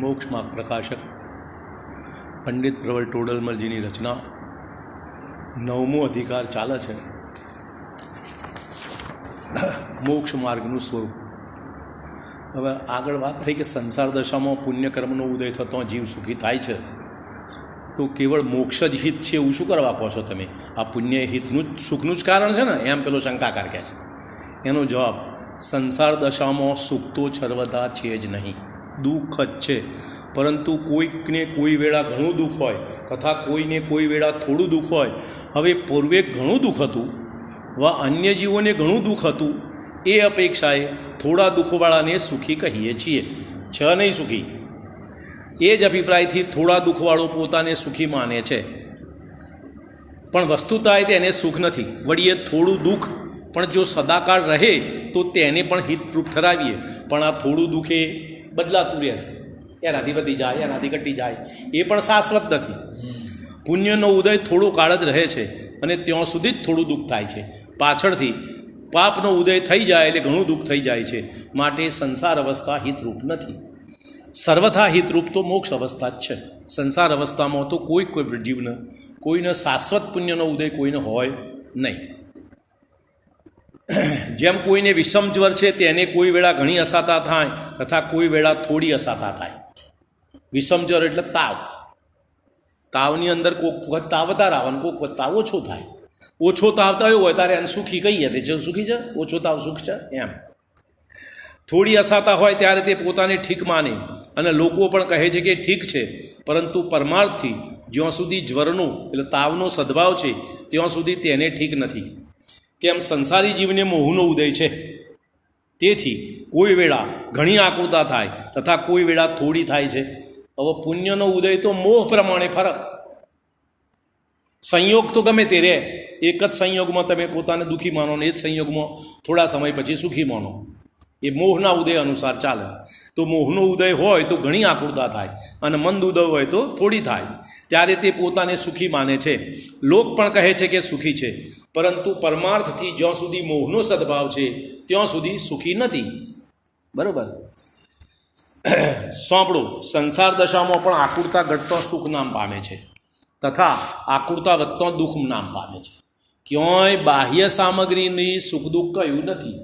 મોક્ષ માર્ગ પ્રકાશક પંડિત પ્રવલ ટોડલમલજીની રચના 9મો અધિકાર ચાલે છે. મોક્ષ માર્ગનું સ્વરૂપ. હવે આગળ વાત થઈ કે સંસાર દશામાં પુણ્યકર્મનો ઉદય થતો જીવ સુખી થાય છે, તો કેવળ મોક્ષ જ હિત છે એવું શું કરવા કહો છો તમે? આ પુણ્ય હિતનું જ સુખનું જ કારણ છે ને, એમ પેલો શંકાકાર કહે છે. એનો જવાબ, સંસાર દશામાં સુખ તો સર્વદા છે જ નહીં, દુઃખ જ છે. પરંતુ કોઈકને કોઈ વેળા ઘણું દુઃખ હોય તથા કોઈને કોઈ વેળા થોડું દુઃખ હોય. હવે પૂર્વે ઘણું દુઃખ હતું વા અન્ય જીવોને ઘણું દુઃખ હતું, એ અપેક્ષાએ થોડા દુઃખવાળાને સુખી કહીએ છીએ, છ નહીં સુખી. એ જ અભિપ્રાયથી થોડા દુઃખવાળો પોતાને સુખી માને છે, પણ વસ્તુતા તેને સુખ નથી. વળી એ થોડું દુઃખ પણ જો સદાકાળ રહે તો તેને પણ હિતરૂપ ઠરાવીએ. પણ આ થોડું દુઃખ એ બદલાતું રહે છે, એનાથી વધી જાય, એનાથી ઘટી જાય, એ પણ શાશ્વત નથી. પુણ્યનો ઉદય થોડો કાળ જ રહે છે અને ત્યાં સુધી જ થોડું દુઃખ થાય છે. પાછળથી પાપનો ઉદય થઈ જાય એટલે ઘણું દુઃખ થઈ જાય છે. માટે સંસાર અવસ્થા હિતરૂપ નથી. સર્વથા હિતરૂપ તો મોક્ષ અવસ્થા જ છે. સંસાર અવસ્થામાં તો કોઈ જીવને કોઈને શાશ્વત પુણ્યનો ઉદય કોઈને હોય નહીં. જેમ કોઈને વિષમ જ્વર છે તેને કોઈ વેળા ઘણી અસાતા થાય તથા કોઈ વેળા થોડી અસાતા થાય. વિષમ જ્વર એટલે તાવ. તાવની અંદર કોઈક વખત તાવ વધારે આવે, કોઈક વખત તાવ ઓછો થાય. ઓછો તાવ થયો હોય ત્યારે એને સુખી કહીએ, તે સુખી છે, ઓછો તાવ સુખ છે એમ. થોડી અસાતા હોય ત્યારે તે પોતાને ઠીક માને અને લોકો પણ કહે છે કે ઠીક છે, પરંતુ પરમાર્થથી જ્યાં સુધી જ્વરનો એટલે તાવનો સદભાવ છે ત્યાં સુધી તેને ઠીક નથી. તેમ સંસારી જીવને મોહનો ઉદય છે. તેથી કોઈ વેળા ઘણી આકુરતા થાય તથા કોઈ વેળા થોડી થાય છે. હવે પુણ્યનો ઉદય તો મોહ પ્રમાણે ફરક. સંયોગ તો ગમે તે રહે, એક જ સંયોગમાં તમે પોતાને દુઃખી માનો ને એ જ સંયોગમાં થોડા સમય પછી સુખી માનો, એ મોહના ઉદય અનુસાર ચાલે. તો મોહનો ઉદય હોય તો ઘણી આકુરતા થાય અને મંદ ઉદય હોય તો થોડી થાય. ત્યારે તે પોતાને સુખી માને છે. લોક પણ કહે છે કે સુખી છે, પરંતુ પરમાર્થથી જ્યાં સુધી મોહનો સદભાવ છે ત્યાં સુધી સુખી નથી. બરાબર? સાંભળો, સંસાર દશામાં પણ આકુરતા ઘટતો સુખ નામ પામે છે તથા આકુરતા વધતો દુઃખ નામ પામે છે. ક્યાંય બાહ્ય સામગ્રીની સુખ દુઃખ કહ્યું નથી.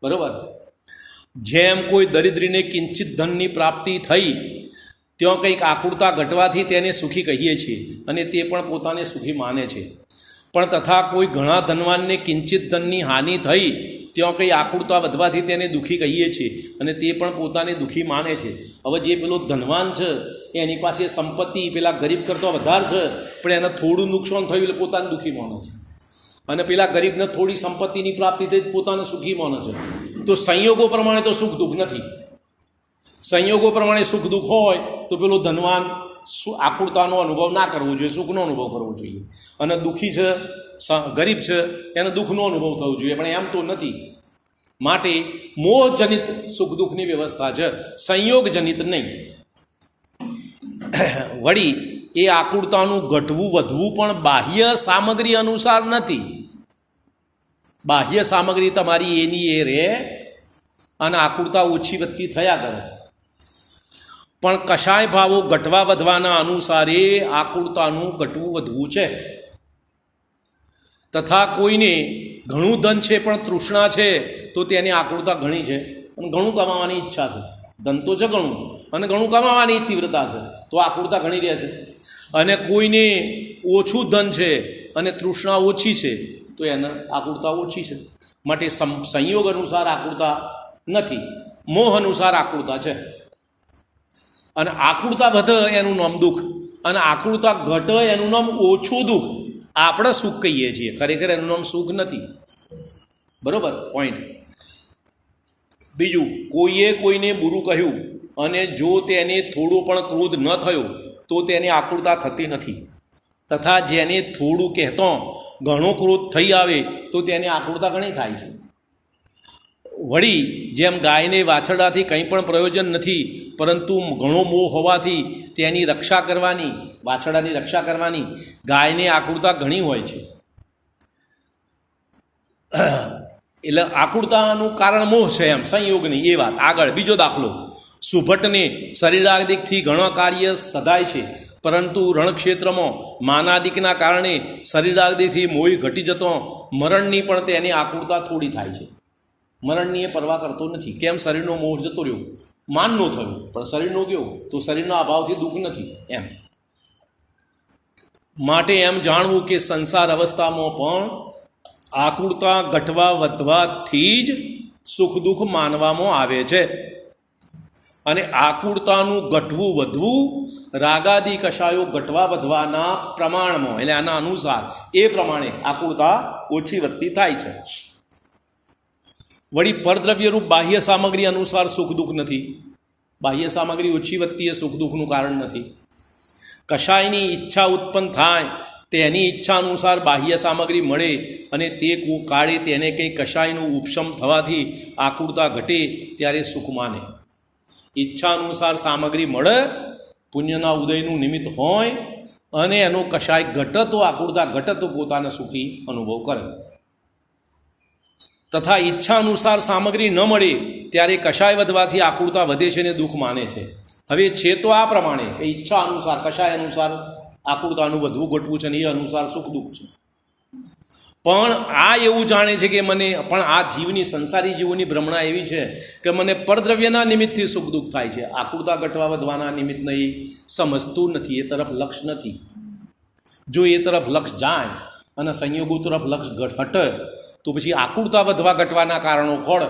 બરાબર? જેમ કોઈ દરિદ્રીને કિંચિત ધનની પ્રાપ્તિ થઈ, ત્યાં કંઈક આકુરતા ઘટવાથી તેને સુખી કહીએ છીએ અને તે પણ પોતાને સુખી માને છે. પણ તથા કોઈ ઘણા ધનવાનને કિંચિત ધનની હાનિ થઈ, ત્યાં કંઈ આકુરતા વધવાથી તેને દુઃખી કહીએ છીએ અને તે પણ પોતાને દુઃખી માને છે. હવે જે પેલો ધનવાન છે એની પાસે સંપત્તિ પેલા ગરીબ કરતાં વધારે છે, પણ એને થોડું નુકસાન થયું એટલે પોતાને દુઃખી માને છે. અને પેલા ગરીબને થોડી સંપત્તિની પ્રાપ્તિ થઈ પોતાને સુખી માને છે. તો સંયોગો પ્રમાણે તો સુખ દુઃખ નથી. સંયોગો પ્રમાણે સુખ દુઃખ હોય તો પેલો ધનવાન આકુરતાનો અનુભવ ના કરવો જોઈએ, સુખનો અનુભવ કરવો જોઈએ. અને દુઃખી છે, ગરીબ છે, એને દુઃખનો અનુભવ થવો જોઈએ, પણ એમ તો નથી. માટે મોહજનિત સુખ દુઃખની વ્યવસ્થા છે, સંયોગજનિત નહીં. વળી એ આકુરતાનું ઘટવું વધવું પણ બાહ્ય સામગ્રી અનુસાર નથી. બાહ્ય સામગ્રી તમારી એની એ રહે અને આકુરતા ઓછી વધતી થયા કરે. પણ કશાય ભાવો ઘટવા વધવાના અનુસારે આકુરતાનું ઘટવું વધવું છે. તથા કોઈને ઘણું ધન છે પણ તૃષ્ણા છે તો તેની આકુરતા ઘણી છે અને ઘણું કમાવાની ઈચ્છા છે. ધન તો છે ઘણું અને ઘણું કમાવાની તીવ્રતા છે, તો આકુરતા ઘણી રહે છે. અને કોઈને ઓછું ધન છે અને તૃષ્ણા ઓછી છે તો એને આકુરતા ઓછી છે. માટે સંયોગ અનુસાર આકુરતા નથી, મોહ અનુસાર આકુરતા છે. અને આકુરતા વધે એનું નામ દુઃખ અને આકુરતા ઘટે એનું નામ ઓછું દુઃખ. આપણે સુખ કહીએ છીએ, ખરેખર એનું નામ સુખ નથી. બરાબર? પોઈન્ટ. બીજું, કોઈએ કોઈને બુરું કહ્યું અને જો તેને થોડો પણ ક્રોધ ન થયો તો તેને આકુરતા થતી નથી. તથા જેને થોડું કહેતો ઘણો ક્રોધ થઈ આવે તો તેને આકુરતા ઘણી થાય છે. વળી જેમ ગાયને વાછરડાથી કંઈ પણ પ્રયોજન નથી, પરંતુ ઘણો મોહ હોવાથી તેની રક્ષા કરવાની, વાછરડાની રક્ષા કરવાની ગાયને આકુરતા ઘણી હોય છે. એટલે આકુરતાનું કારણ મોહ છે, એમ સંયોગ નહીં. એ વાત. આગળ બીજો દાખલો, સુભટને શરીરાદિકથી ઘણા કાર્ય સધાય છે, પરંતુ રણક્ષેત્રમાં માનાદિકના કારણે શરીરાદિથી મોહ ઘટી જતો મરણની પણ તેની આકુરતા થોડી થાય છે. મરણની એ પરવા કરતો નથી. કેમ? શરીરનો મોહ જતો રહ્યો, માનનો થયો, પણ શરીરનો કેવો? તો શરીરના અભાવથી દુઃખ નથી એમ. માટે એમ જાણવું કે સંસાર અવસ્થામાં પણ આકુરતા ઘટવા વધવાથી જ સુખ દુઃખ માનવામાં આવે છે. અને આકુરતાનું ઘટવું વધવું રાગાદી કશાયો ઘટવા વધવાના પ્રમાણમાં, એટલે આના અનુસાર એ પ્રમાણે આકુરતા ઓછી વધતી થાય છે. વળી પરદ્રવ્યરૂપ બાહ્ય સામગ્રી અનુસાર સુખ દુઃખ નથી. બાહ્ય સામગ્રી ઓછી વધતી એ સુખ દુઃખનું કારણ નથી. કશાયની ઈચ્છા ઉત્પન્ન થાય તેની ઈચ્છા અનુસાર બાહ્ય સામગ્રી મળે અને તે કાળે તેને કંઈ કશાયનું ઉપશમ થવાથી આકુરતા ઘટે ત્યારે સુખ માને. ઈચ્છા અનુસાર સામગ્રી મળે, પુણ્યના ઉદયનું નિમિત્ત હોય અને એનો કશાય ઘટે તો આકુરતા ઘટે તો પોતાને સુખી અનુભવ કરે. તથા ઈચ્છા અનુસાર સામગ્રી ન મળે ત્યારે કશાય વધવાથી આકુરતા વધે છે અને દુઃખ માને છે. હવે છે તો આ પ્રમાણે કે ઈચ્છા અનુસાર કશાય અનુસાર આકુરતાનું વધવું ઘટવું છે અને એ અનુસાર સુખ દુઃખ છે. પણ આ એવું જાણે છે કે મને પણ આ જીવની સંસારી જીવોની ભ્રમણા એવી છે કે મને પરદ્રવ્યના નિમિત્તથી સુખ દુઃખ થાય છે. આકુરતા ઘટવા વધવાના નિમિત્તને એ સમજતું નથી, એ તરફ લક્ષ નથી. જો એ તરફ લક્ષ જાય અને સંયોગો તરફ લક્ષ હટે તો પછી આકુરતા વધવા ઘટવાના કારણો ખોળ,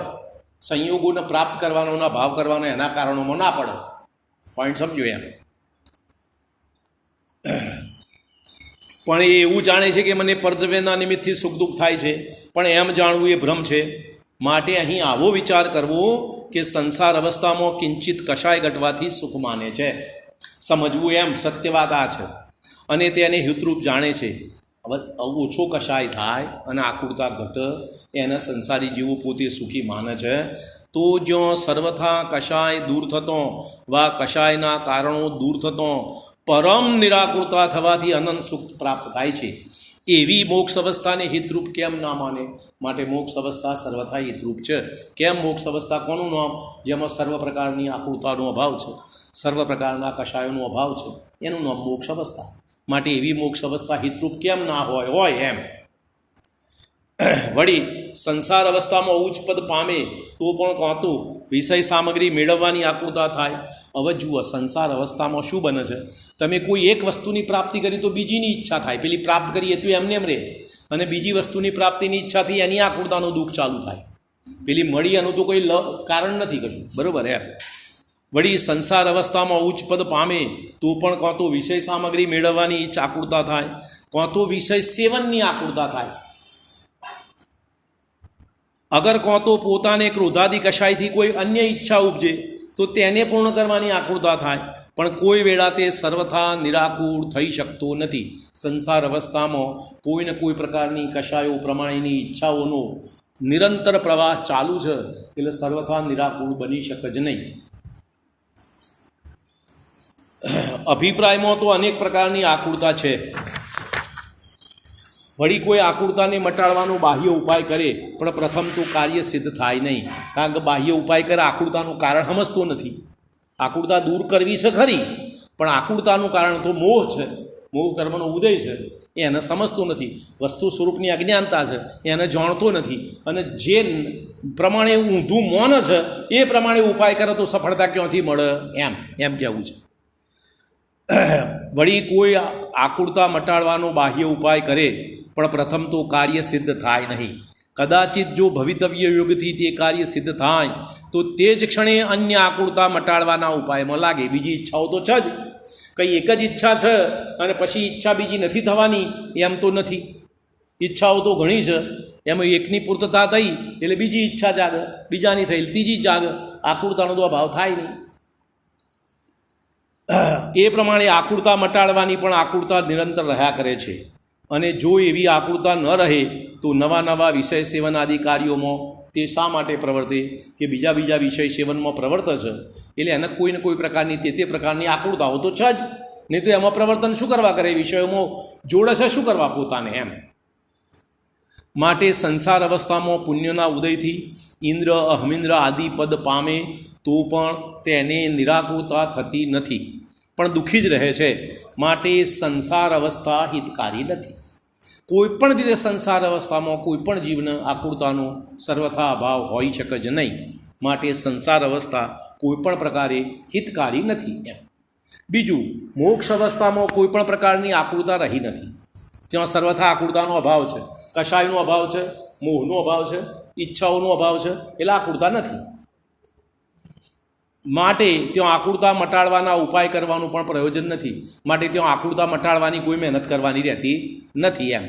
સંયોગોને પ્રાપ્ત કરવાનોના ભાવ કરવાનો એના કારણોમાં ના પડે. પોઈન્ટ સમજો એમ. પણ એ એવું જાણે છે કે મને પરદ્રવ્યના નિમિત્તથી સુખ દુઃખ થાય છે, પણ એમ જાણવું એ ભ્રમ છે. માટે અહીં આવો વિચાર કરવો કે સંસાર અવસ્થામાં કિંચિત કશાય ઘટવાથી સુખ માને છે. સમજવું એમ સત્ય વાત આ છે અને તેને હિતરૂપ જાણે છે. હવે ઓછો કશાય થાય અને આકુરતા ઘટે એના સંસારી જીવો પોતે સુખી માને છે. તો જ્યાં સર્વથા કશાય દૂર થતો વા કશાયના કારણો દૂર થતો પરમ નિરાકુરતા થવાથી અનંત સુખ પ્રાપ્ત થાય છે. એવી મોક્ષ અવસ્થાને હિતરૂપ કેમ ના માને? માટે મોક્ષ અવસ્થા સર્વથા હિતરૂપ છે. કેમ? મોક્ષ અવસ્થા કોનું નામ? જેમાં સર્વ પ્રકારની આકુરતાનો અભાવ છે, સર્વ પ્રકારના કશાયોનો અભાવ છે, એનું નામ મોક્ષ અવસ્થા. માટે એવી મોક્ષ અવસ્થા હિતરૂપ કેમ ના હોય એમ. વળી સંસાર અવસ્થામાં ઉચ્ચ પદ પામે તો પણ કાંતું વિષય સામગ્રી મેળવવાની આકુરતા થાય. હવે જુઓ, સંસાર અવસ્થામાં શું બને છે? તમે કોઈ એક વસ્તુની પ્રાપ્તિ કરી તો બીજીની ઈચ્છા થાય. પેલી પ્રાપ્ત કરીએ તો એમને એમ રહે, અને બીજી વસ્તુની પ્રાપ્તિની ઈચ્છાથી એની આકુરતાનું દુઃખ ચાલુ થાય. પેલી મળી એનું તો કોઈ કારણ નથી કશું, બરાબર એમ. વળી સંસાર અવસ્થામાં ઉચ્ચ પદ પામે તો પણ કાં તો વિષય સામગ્રી મેળવવાની આકુરતા થાય, કાં તો વિષય સેવનની આકુરતા થાય. અગર કાં તો પોતાને ક્રોધાદિ કશાયથી કોઈ અન્ય ઈચ્છા ઉપજે તો તેને પૂર્ણ કરવાની આકુરતા થાય. પણ કોઈ વેળા તે સર્વથા નિરાકુર થઈ શકતો નથી. સંસાર અવસ્થામાં કોઈને કોઈ પ્રકારની કશાયો પ્રમાણેની ઈચ્છાઓનો નિરંતર પ્રવાહ ચાલુ છે, એટલે સર્વથા નિરાકુર બની શકે જ નહીં. અભિપ્રાયમાં તો અનેક પ્રકારની આકુરતા છે. વળી કોઈ આકુરતાને મટાડવાનો બાહ્ય ઉપાય કરે પણ પ્રથમ તો કાર્ય સિદ્ધ થાય નહીં. કારણ કે બાહ્ય ઉપાય કરે આકુરતાનું કારણ સમજતો નથી. આકુરતા દૂર કરવી છે ખરી, પણ આકુરતાનું કારણ તો મોહ છે, મોહ કર્મનો ઉદય છે, એને સમજતો નથી. વસ્તુ સ્વરૂપની અજ્ઞાનતા છે, એને જાણતો નથી, અને જે પ્રમાણે ઊંધું મૌન છે એ પ્રમાણે ઉપાય કરે તો સફળતા ક્યાંથી મળે એમ કહેવું છે. વળી કોઈ આકુરતા મટાડવાનો બાહ્ય ઉપાય કરે પણ પ્રથમ તો કાર્ય સિદ્ધ થાય નહીં. કદાચિત જો ભવિતવ્ય યોગથી તે કાર્ય સિદ્ધ થાય તો તે જ ક્ષણે અન્ય આકુરતા મટાડવાના ઉપાયમાં લાગે. બીજી ઈચ્છાઓ તો છે જ, કંઈ એક જ ઈચ્છા છે અને પછી ઈચ્છા બીજી નથી થવાની એમ તો નથી. ઈચ્છાઓ તો ઘણી છે, એમાં એકની પૂર્તતા થઈ એટલે બીજી ઈચ્છા જાગે, બીજાની થઈ ત્રીજી જાગે, આકુરતાનો તો અભાવ થાય નહીં. એ પ્રમાણે આકુરતા મટાડવાની પણ આકુરતા નિરંતર રહ્યા કરે છે. અને જો એવી આકુરતા ન રહે તો નવા નવા વિષય સેવન આદિ કાર્યોમાં તે શા માટે પ્રવર્તે? કે બીજા વિષય સેવનમાં પ્રવર્તે છે એટલે એને કોઈને કોઈ પ્રકારની તે પ્રકારની આકુરતાઓ તો છે જ, નહીં તો એમાં પ્રવર્તન શું કરવા કરે? વિષયોમાં જોડે છે શું કરવા પોતાને એમ. માટે સંસાર અવસ્થામાં પુણ્યના ઉદયથી ઇન્દ્ર અહમિન્દ્ર આદિ પદ પામે તો પણ તેને નિરાકુરતા થતી નથી, પણ દુઃખી જ રહે છે. માટે સંસાર અવસ્થા હિતકારી નથી. કોઈપણ રીતે સંસાર અવસ્થામાં કોઈપણ જીવને આકુરતાનો સર્વથા અભાવ હોઈ શકે જ નહીં. માટે સંસાર અવસ્થા કોઈપણ પ્રકારે હિતકારી નથી. એમ બીજું, મોક્ષ અવસ્થામાં કોઈપણ પ્રકારની આકુરતા રહી નથી. ત્યાં સર્વથા આકુરતાનો અભાવ છે, કશાયનો અભાવ છે, મોહનો અભાવ છે, ઈચ્છાઓનો અભાવ છે, એટલે આકુરતા નથી. માટે ત્યાં આકુરતા મટાડવાના ઉપાય કરવાનું પણ પ્રયોજન નથી. માટે ત્યાં આકુરતા મટાડવાની કોઈ મહેનત કરવાની રહેતી નથી. એમ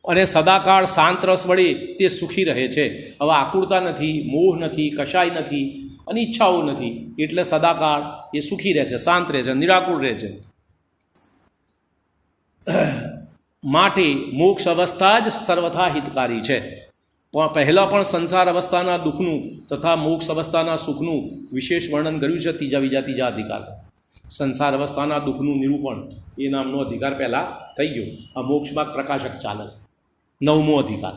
અને સદાકાળ શાંત રસ વડે તે સુખી રહે છે. હવે આકુરતા નથી, મોહ નથી, કશાય નથી અને ઈચ્છાઓ નથી, એટલે સદાકાળ એ સુખી રહે છે, શાંત રહે છે, નિરાકુર રહે છે. માટે મોક્ષ અવસ્થા જ સર્વથા હિતકારી છે. પણ પહેલાં પણ સંસાર અવસ્થાના દુઃખનું તથા મોક્ષ અવસ્થાના સુખનું વિશેષ વર્ણન કર્યું છે ત્રીજા અધિકાર. સંસાર અવસ્થાના દુઃખનું નિરૂપણ એ નામનો અધિકાર પહેલાં થઈ ગયો. આ મોક્ષમાં પ્રકાશક ચાલે છે, 9મો અધિકાર.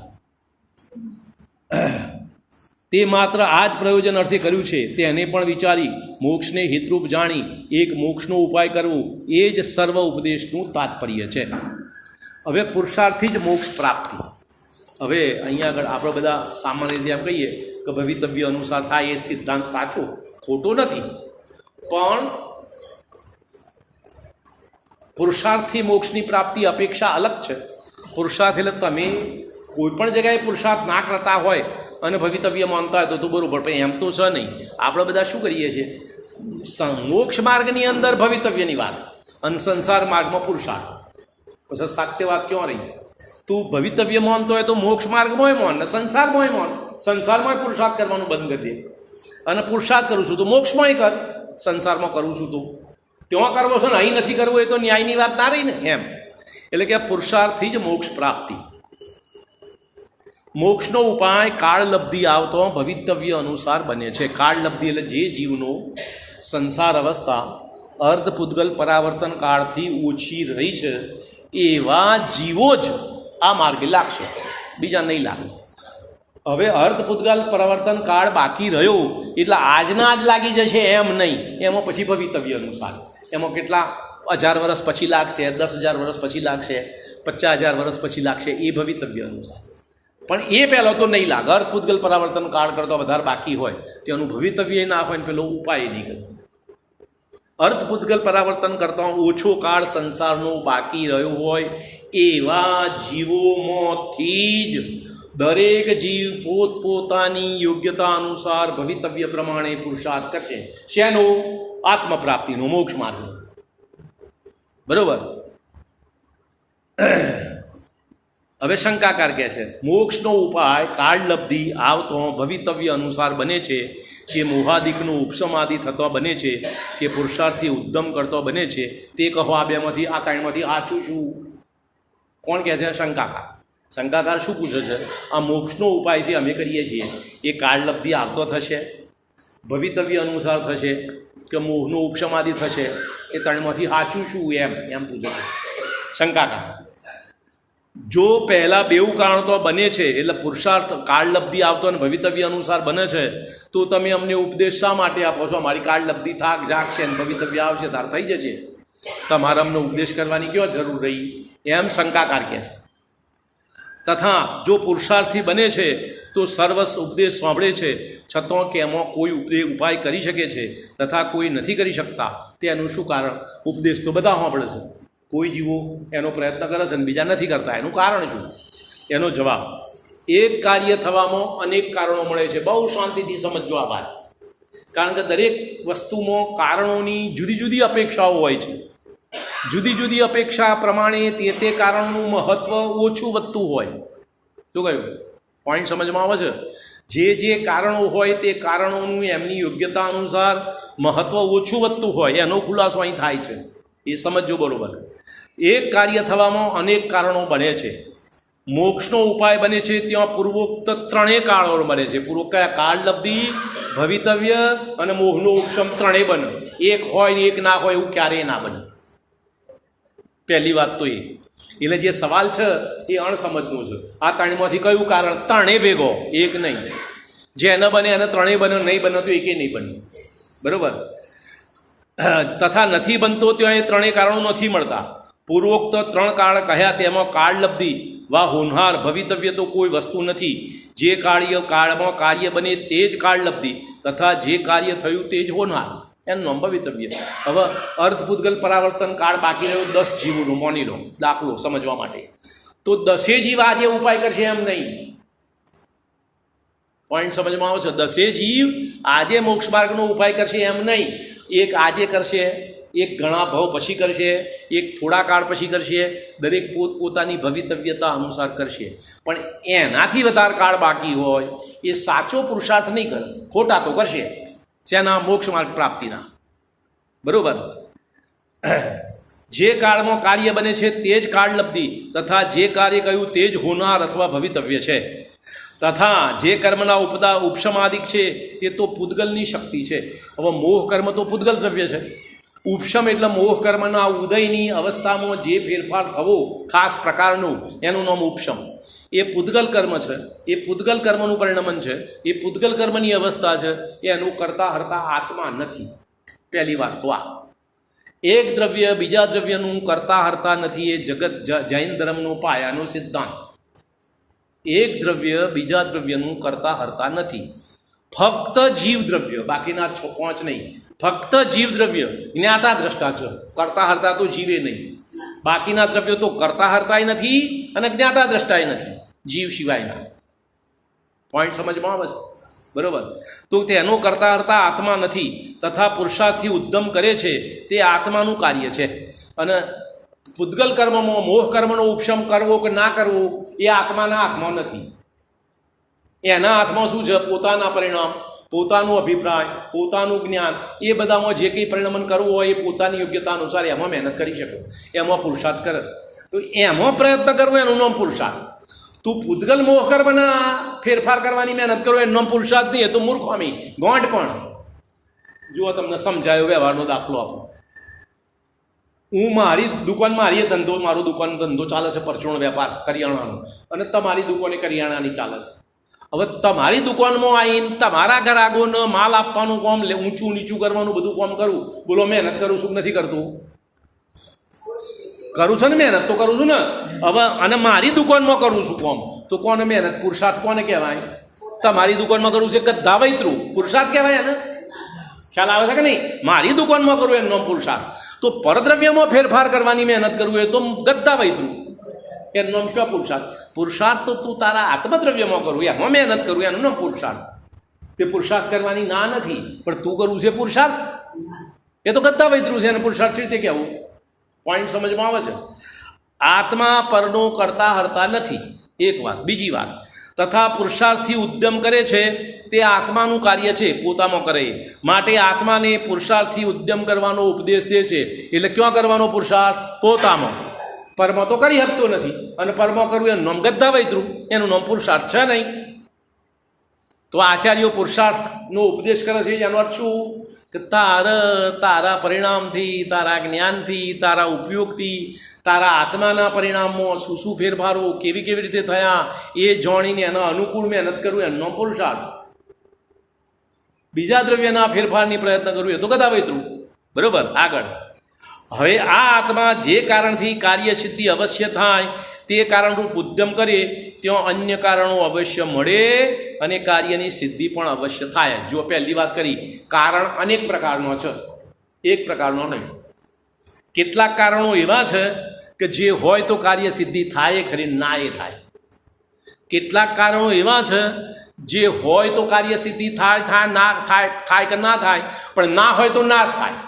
તે માત્ર આ જ પ્રયોજન અર્થે કર્યું છે. તેને પણ વિચારી મોક્ષને હિતરૂપ જાણી એક મોક્ષનો ઉપાય કરવો એ જ સર્વ ઉપદેશનું તાત્પર્ય છે. હવે પુરુષાર્થથી જ મોક્ષ પ્રાપ્તિ. હવે અહીંયા આગળ આપણે બધા સામાન્ય રીતે એમ કહીએ કે ભવિતવ્ય અનુસાર થાય એ સિદ્ધાંત સાચો ખોટો નથી, પણ પુરુષાર્થથી મોક્ષની પ્રાપ્તિ અપેક્ષા અલગ છે. પુરુષાર્થ એટલે તમે કોઈ પણ જગ્યાએ પુરુષાર્થ ના કરતા હોય અને ભવિતવ્ય માનતા હોય તો બરાબર, પણ એમ તો છે નહીં. આપણે બધા શું કરીએ છીએ, મોક્ષ માર્ગની અંદર ભવિતવ્યની વાત અને સંસાર માર્ગમાં પુરુષાર્થ. પછી સાત્ય વાત ક્યાં રહી? તું ભવિતવ્ય માનતો હોય તો મોક્ષ માર્ગમાંય માન ને સંસારમાંય માન. સંસારમાં પુરુષાર્થ કરવાનું બંધ કરી દે અને પુરુષાર્થ કરું છું તો મોક્ષમાંય કર, સંસારમાં કરું છું તો ત્યાં કરવો છે ને અહીં નથી કરવો, એ તો ન્યાયની વાત ના રહી ને. એમ એટલે કે પુરુષાર્થથી જ મોક્ષ પ્રાપ્તિ. મોક્ષનો ઉપાય કાળલબ્ધિ આવતો ભવિતવ્ય અનુસાર બને છે. કાળલબ્ધિ એટલે જે જીવનો સંસાર અવસ્થા અર્ધપૂતગલ પરાવર્તન કાળથી ઓછી રહી છે એવા જીવો જ આ માર્ગે લાગશે, બીજા નહીં લાગે. હવે અર્ધપૂતગલ પરાવર્તન કાળ બાકી રહ્યો એટલે આજના જ લાગી જશે એમ નહીં. એમાં પછી ભવિતવ્ય અનુસાર એમાં કેટલા 1000 વર્ષ પછી લાગશે, 10,000 વર્ષ પછી લાગશે, 50,000 વર્ષ પછી લાગશે, એ ભવિતવ્ય અનુસાર. પણ એ પહેલાં તો નહીં લાગે. અર્ધપૂતગલ પરાવર્તન કાળ કરતો વધારે બાકી હોય તેનું ભવિતવ્ય ના હોય ને પેલો ઉપાય નહીં કરે. અર્ધપૂતગલ પરાવર્તન કરતાં ઓછો કાળ સંસારનો બાકી રહ્યો હોય એવા જીવોમાંથી જ દરેક જીવ પોતપોતાની યોગ્યતા અનુસાર ભવિતવ્ય પ્રમાણે પુરુષાર્થ કરશે. શેનો? આત્મપ્રાપ્તિનો, મોક્ષ માર્ગ. બરોબર. હવે શંકાકાર કહે છે મોક્ષનો ઉપાય કાળલબ્ધિ આવતો ભવિતવ્ય અનુસાર બને છે કે મોહાદિકનો ઉપશમાદિ થતો બને છે કે પુરુષાર્થથી ઉદ્યમ કરતો બને છે. તે કહો આ બેમાંથી આ ત્રણમાંથી સાચું છું? કોણ કહે છે? શંકાકાર. શંકાકાર શું પૂછે છે? આ મોક્ષનો ઉપાય છે અમે કરીએ છીએ એ કાળલબ્ધિ આવતો થશે, ભવિતવ્ય અનુસાર થશે કે મોહનો ઉપશમાદિ થશે? એ ત્રણમાંથી સાચું શું? એમ પૂછે છે શંકાકાર. જો પહેલાં બેઉ કારણ તો બને છે એટલે પુરુષાર્થ કાળલબ્ધિ આવતો અને ભવિતવ્ય અનુસાર બને છે તો તમે અમને ઉપદેશ શા માટે આપો છો? અમારી કાળલબ્ધિ થાક જાગશે અને ભવિતવ્ય આવશે તાર થઈ જશે, તમારે અમને ઉપદેશ કરવાની ક્યાં જરૂર રહી? એમ શંકાકાર કહે છે. તથા જો પુરુષાર્થથી બને છે તો સર્વસ્વ ઉપદેશ સાંભળે છે છતાં કે એમાં કોઈ ઉપાય કરી શકે છે તથા કોઈ નથી કરી શકતા, તેનું શું કારણ? ઉપદેશ તો બધા સાંભળે છે, કોઈ જીવો એનો પ્રયત્ન કરે છે અને બીજા નથી કરતા, એનું કારણ શું? એનો જવાબ, એક કાર્ય થવામાં અનેક કારણો મળે છે. બહુ શાંતિથી સમજજો આ વાત, કારણ કે દરેક વસ્તુમાં કારણોની જુદી જુદી અપેક્ષાઓ હોય છે. જુદી જુદી અપેક્ષા પ્રમાણે તે કારણનું મહત્ત્વ ઓછું વધતું હોય. શું કહ્યું? પોઈન્ટ સમજમાં આવે છે? જે કારણો હોય તે કારણોનું એમની યોગ્યતા અનુસાર મહત્ત્વ ઓછું વધતું હોય, એનો ખુલાસો અહીં થાય છે. એ સમજજો બરાબર. એક કાર્ય થવામાં અનેક કારણો બને છે. મોક્ષનો ઉપાય બને છે ત્યાં પૂર્વોક્ત ત્રણેય કારણો બને છે. પૂર્વોક્ત કાળલબ્ધિ, ભવિતવ્ય અને મોહનો ઉપશમ ત્રણેય બને. એક હોય ને એક ના હોય એવું ક્યારેય ના બને. પહેલી વાત તો એ. એટલે જે સવાલ છે એ અણસમજનો છે. આ ત્રણમાંથી કયું કારણ? ત્રણેય ભેગો, એક નહીં. જે એને બને એને ત્રણેય બન્યો, નહીં બન્યો તો એકે નહીં બન્યું. બરાબર. તથા નથી બનતો ત્યાં એ ત્રણેય કારણો નથી મળતા. પૂર્વોક્ત ત્રણ કારણ કહ્યા તેમાં કાળલબ્ધિ વા હોનહાર ભવિતવ્ય તો કોઈ વસ્તુ નથી. જે કાળમાં કાર્ય બને તે જ કાળલબ્ધિ તથા જે કાર્ય થયું તે જ હોનહાર, એનું નામ ભવિતવ્ય. હવે અર્ધપૂતગલ પરાવર્તન કાળ બાકી રહ્યો 10 જીવોનો, માની લો દાખલો સમજવા માટે. તો 10 જીવ આજે ઉપાય કરશે એમ નહીં. પોઈન્ટ સમજમાં આવે છે? 10 જીવ આજે મોક્ષ માર્ગનો ઉપાય કરશે એમ નહીં. એક આજે કરશે, એક ઘણા ભાવ પછી કરશે, એક થોડા કાળ પછી કરશે. દરેક પોતપોતાની ભવિતવ્યતા અનુસાર કરશે. પણ એનાથી વધારે કાળ બાકી હોય એ સાચો પુરુષાર્થ નહીં કરે, ખોટા તો કરશે. શેના? મોક્ષ માર્ગ પ્રાપ્તિના. બરાબર. જે કાળમાં કાર્ય બને છે તે જ કાળલબ્ધિ તથા જે કાર્ય કહ્યું તે જ હોનાર અથવા ભવિતવ્ય છે. તથા જે કર્મના ઉપશમાદિક છે તે તો પૂતગલની શક્તિ છે. હવે મોહ કર્મ તો પૂતગલ દ્રવ્ય છે. ઉપશમ એટલે મોહ કર્મના ઉદયની અવસ્થામાં જે ફેરફાર થવો ખાસ પ્રકારનું, એનું નામ ઉપશમ. એ પૂતગલ કર્મ છે. એ પૂતગલ કર્મનું પરિણમન છે. એ પૂતગલ કર્મની અવસ્થા છે. એનું કરતા હરતા આત્મા નથી. પહેલી વાત તો આ. એક દ્રવ્ય બીજા દ્રવ્યનું કરતા હરતા નથી. એ જગત જૈન ધર્મનો પાયાનો સિદ્ધાંત. એક દ્રવ્ય બીજા દ્રવ્યનું કરતા હરતા નથી. ફક્ત જીવ દ્રવ્ય, બાકીના 5 નહીં. ફક્ત જીવ દ્રવ્ય જ્ઞાતા દ્રષ્ટા છે, કરતા હરતા તો જીવે નહીં. બાકીના દ્રવ્યો તો કરતા હરતાય નથી અને જ્ઞાતા દ્રષ્ટાય નથી, જીવ સિવાયના. પોઈન્ટ સમજમાં આવે છે? બરાબર. તો તેનો કરતા હરતા આત્મા નથી. તથા પુરુષાર્થથી ઉદ્યમ કરે છે તે આત્માનું કાર્ય છે. અને પૂતગલ કર્મમાં મોહ કર્મનો ઉપશમ કરવો કે ના કરવો એ આત્માના હાથમાં નથી. એના હાથમાં શું છે? પોતાના પરિણામ, પોતાનો અભિપ્રાય, પોતાનું જ્ઞાન, એ બધામાં જે કંઈ પરિણમન કરવું હોય એ પોતાની યોગ્યતા અનુસાર એમાં મહેનત કરી શકે, એમાં પુરુષાર્થ કરે. તો એમાં પ્રયત્ન કરવો એનું નામ પુરુષાર્થ. તું પૂતગલ મોહ કર્મના ફેરફાર કરવાની મહેનત કરો એનું નામ પુરુષાર્થ નહીં. એ તો મૂર્ખામી, ગોંઠ. પણ જુઓ તમને સમજાયો વ્યવહારનો દાખલો આપો. હું મારી દુકાન, મારો દુકાન ધંધો ચાલે છે પરચૂર્ણ વેપાર કરિયાણાનો, અને તમારી દુકાને કરિયાણાની ચાલે છે. હવે તમારી દુકાનમાં આવીને તમારા ગ્રાહકોને માલ આપવાનું કામ, ઊંચું નીચું કરવાનું બધું કામ કરું. બોલો મહેનત કરું છું નથી કરતું? કરું છું ને, મહેનત તો કરું છું ને. હવે અને મારી દુકાનમાં કરું છું કામ, તો કોને મહેનત? પુરુષાર્થ કોને કહેવાય? તમારી દુકાનમાં કરું છે ગધા વૈતરું, પુરુષાર્થ કહેવાય એને? ખ્યાલ આવે છે કે નહીં? મારી દુકાનમાં કરું એનો પુરુષાર્થ. તો પરદ્રવ્યમાં ફેરફાર કરવાની મહેનત કરવું એ તો ગધા વૈતરું, એનું નામ શું? પુરુષાર્થ. પુરુષાર્થ તો તું તારા આત્મદ્રવ્યમાં કરવું, એમાં મહેનત કરવું, એનું નામ પુરુષાર્થ. તે પુરુષાર્થ કરવાની ના નથી, પણ તું કરવું છે પુરુષાર્થ. એ તો ગધા વૈતરું છે, એને પુરુષાર્થ છે રીતે કહેવું. પોઈન્ટ સમજમાં આવે છે? આત્મા પરનો કરતા હરતા નથી, એક વાત. બીજી વાત, તથા પુરુષાર્થથી ઉદ્યમ કરે છે તે આત્માનું કાર્ય છે, પોતામાં કરે. માટે આત્માને પુરુષાર્થથી ઉદ્યમ કરવાનો ઉપદેશ દે છે. એટલે ક્યાં કરવાનો પુરુષાર્થ? પોતામાં. પરમો તો કરી શકતો નથી, અને પરમો કરવું એનું નામ ગધા વૈતરું, એનું નામ પુરુષાર્થ છે નહીં. તો આચાર્યો પુરુષાર્થનો ઉપદેશ કરે છે. એનો અર્થ શું? કે તારા પરિણામથી, તારા જ્ઞાનથી, તારા ઉપયોગથી, તારા આત્માના પરિણામમાં શું શું ફેરફારો કેવી રીતે થયા એ જાણીને એના અનુકૂળ મહેનત કરવું એનો નામ પુરુષાર્થ. બીજા દ્રવ્યના ફેરફારની પ્રયત્ન કરવું એ તો ગધા વૈતરું. બરાબર. આગળ હવે આ આત્મા જે કારણથી કાર્ય સિદ્ધિ અવશ્ય થાય તે કારણરૂપ ઉદ્યમ કરે ત્યાં અન્ય કારણો અવશ્ય મળે અને કાર્યની સિદ્ધિ પણ અવશ્ય થાય. જો પહેલી વાત કરી, કારણ અનેક પ્રકારનો છે, એક પ્રકારનો નહીં. કેટલાક કારણો એવા છે કે જે હોય તો કાર્ય સિદ્ધિ થાય ખરી, ના એ થાય. કેટલાક કારણો એવા છે જે હોય તો કાર્ય સિદ્ધિ થાય કે ના થાય, પણ ના હોય તો નાશ થાય.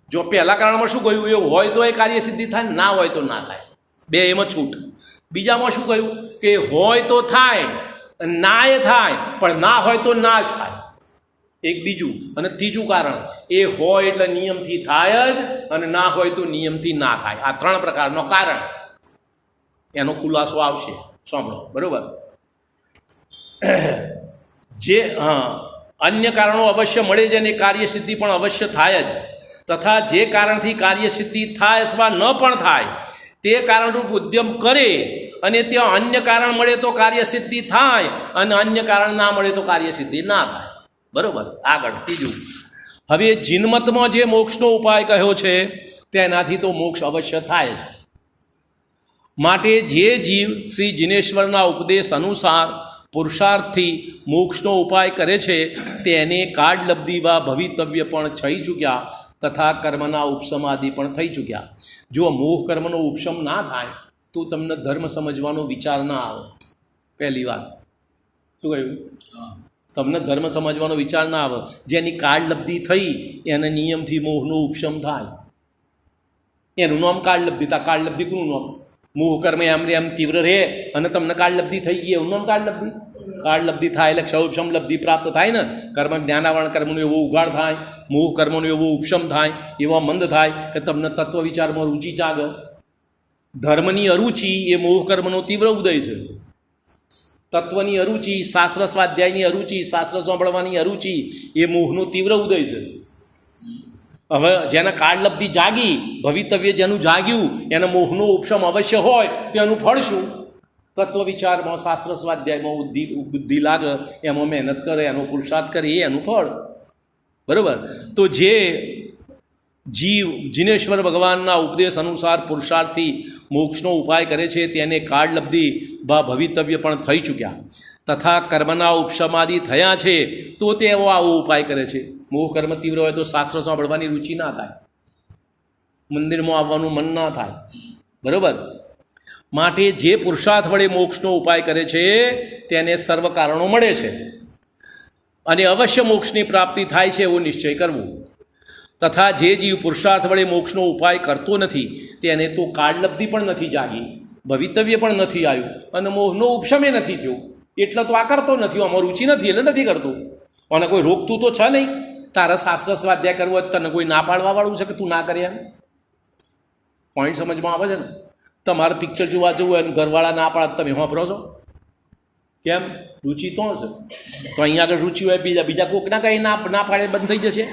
જો પહેલા કારણમાં શું કહ્યું? એ હોય તો એ કાર્ય સિદ્ધિ થાય, ના હોય તો ના થાય, બે એમાં છૂટ. બીજામાં શું કહ્યું? કે હોય તો થાય, ના એ થાય, પણ ના હોય તો નાશ થાય, એક બીજું. અને ત્રીજું કારણ, એ હોય એટલે નિયમથી થાય જ, અને ના હોય તો નિયમથી ના થાય. આ 3 પ્રકારનો કારણ, એનો ખુલાસો આવશે, સાંભળો. બરાબર. જે અન્ય કારણો અવશ્ય મળે છે અને કાર્ય સિદ્ધિ પણ અવશ્ય થાય જ. તથા જે કારણથી કાર્ય સિદ્ધિ થાય અથવા ન પણ થાય તે કારણરૂપ ઉદ્યમ કરે અને ત્યાં અન્ય કારણ મળે તો કાર્યસિદ્ધિ થાય અને અન્ય કારણ ના મળે તો કાર્યસિદ્ધિ ના થાય. બરાબર. આગળ ત્રીજું, હવે જીનમતમાં જે મોક્ષનો ઉપાય કહ્યો છે તેનાથી તો મોક્ષ અવશ્ય થાય છે. માટે જે જીવ શ્રી જિનેશ્વરના ઉપદેશ અનુસાર પુરુષાર્થથી મોક્ષનો ઉપાય કરે છે તેને કાળલબ્ધિ વા ભવિતવ્ય પણ થઈ ચૂક્યા તથા કર્મના ઉપશમાદિ પણ થઈ ચૂક્યા. જો મોહ કર્મનો ઉપશમ ના થાય તો તમને ધર્મ સમજવાનો વિચાર ના આવે. પહેલી વાત શું કહ્યું? તમને ધર્મ સમજવાનો વિચાર ના આવે. જેની કાળલબ્ધિ થઈ એને નિયમથી મોહનો ઉપશમ થાય, એનું નામ કાળલબ્ધિ. તા કાળલબ્ધિ કોનું નામ? મોહ કર્મ એમ તીવ્ર રહે અને તમને કાળલબ્ધિ થઈ ગઈ, એવું નામ કાળલબ્ધિ. કાળલબ્ધિ થાય એટલે ક્ષૌપશમ લબ્ધિ પ્રાપ્ત થાય ને. કર્મ જ્ઞાનાવરણ કર્મનો એવો ઉગાડ થાય, મોહ કર્મનો એવો ઉપશમ થાય, એવા મંદ થાય કે તમને તત્વ વિચારમાં રુચિ જાગે. ધર્મની અરુચિ એ મોહ કર્મનો તીવ્ર ઉદય છે. તત્વની અરુચિ, શાસ્ત્ર સ્વાધ્યાયની અરુચિ, શાસ્ત્ર સાંભળવાની અરુચિ એ મોહનો તીવ્ર ઉદય છે. હવે જેને કાળલબ્ધિ જાગી, ભવિતવ્ય જેનું જાગ્યું, એને મોહનો ઉપશમ અવશ્ય હોય તેનું ફળ શું? તત્વ વિચારમાં, શાસ્ત્ર સ્વાધ્યાયમાં બુદ્ધિ લાગે, એમાં મહેનત કરે, એનો પુરુષાર્થ કરે, એ એનું ફળ. બરાબર. તો જે જીવ જિનેશ્વર ભગવાનના ઉપદેશ અનુસાર પુરુષાર્થથી મોક્ષનો ઉપાય કરે છે તેને કાળલબ્ધિ વા ભવિતવ્ય પણ થઈ ચૂક્યા તથા કર્મના ઉપશમાદિ થયા છે તો તે આવો ઉપાય કરે છે. મોહ કર્મ તીવ્ર હોય તો શાસ્ત્ર સાંભળવાની રુચિ ના થાય, મંદિરમાં આવવાનું મન ના થાય. બરાબર. માટે જે પુરુષાર્થ વડે મોક્ષનો ઉપાય કરે છે તેને સર્વ કારણો મળે છે અને અવશ્ય મોક્ષની પ્રાપ્તિ થાય છે એવો નિશ્ચય કરવો. તથા જે જીવ પુરુષાર્થ વડે મોક્ષનો ઉપાય કરતો નથી તેને તો કાળલબ્ધિ પણ નથી જાગી, ભવિતવ્ય પણ નથી આવ્યું અને મોહનો ઉપશમે નથી થયો. એટલે તો આ કરતો નથી, આમાં રુચિ નથી એટલે નથી કરતો. અને કોઈ રોકતું તો છે નહીં. તારા શાસ્ત્ર સ્વાધ્યાય કરવો હોય તને કોઈ ના પાડવાવાળું છે કે તું ના કરે એમ? પોઈન્ટ સમજમાં આવે છે ને? તમારે પિક્ચર જોવા જવું હોય અને ઘરવાળા ના પાડે તમે વાપરો છો કેમ? રુચિ તો છે. તો અહીંયા આગળ રુચિ હોય બીજા કોક ના કંઈ ના પાડે બંધ થઈ જશે.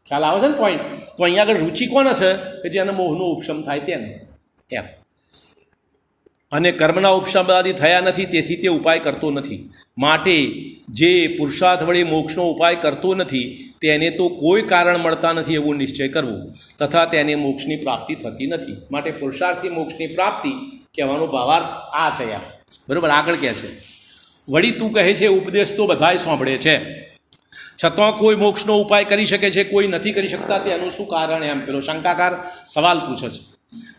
ખ્યાલ આવે છે ને પોઈન્ટ? તો અહીંયા આગળ રુચિ કોને છે કે જેને મોહનો ઉપશમ થાય તેને એમ. અને કર્મના ઉપશમાદિ થયા નથી તેથી તે ઉપાય કરતો નથી. માટે જે પુરુષાર્થ વડે મોક્ષનો ઉપાય કરતો નથી તેને તો કોઈ કારણ મળતા નથી એવો નિશ્ચય કરવો તથા તેને મોક્ષની પ્રાપ્તિ થતી નથી. માટે પુરુષાર્થથી મોક્ષની પ્રાપ્તિ કહેવાનો ભાવાર્થ આ છે એમ. બરાબર. આગળ કહે છે, વળી તું કહે છે ઉપદેશ તો બધાય સાંભળે છે છતાં કોઈ મોક્ષનો ઉપાય કરી શકે છે, કોઈ નથી કરી શકતા, તેનું શું કારણ? એમ પેલો શંકાકાર સવાલ પૂછે છે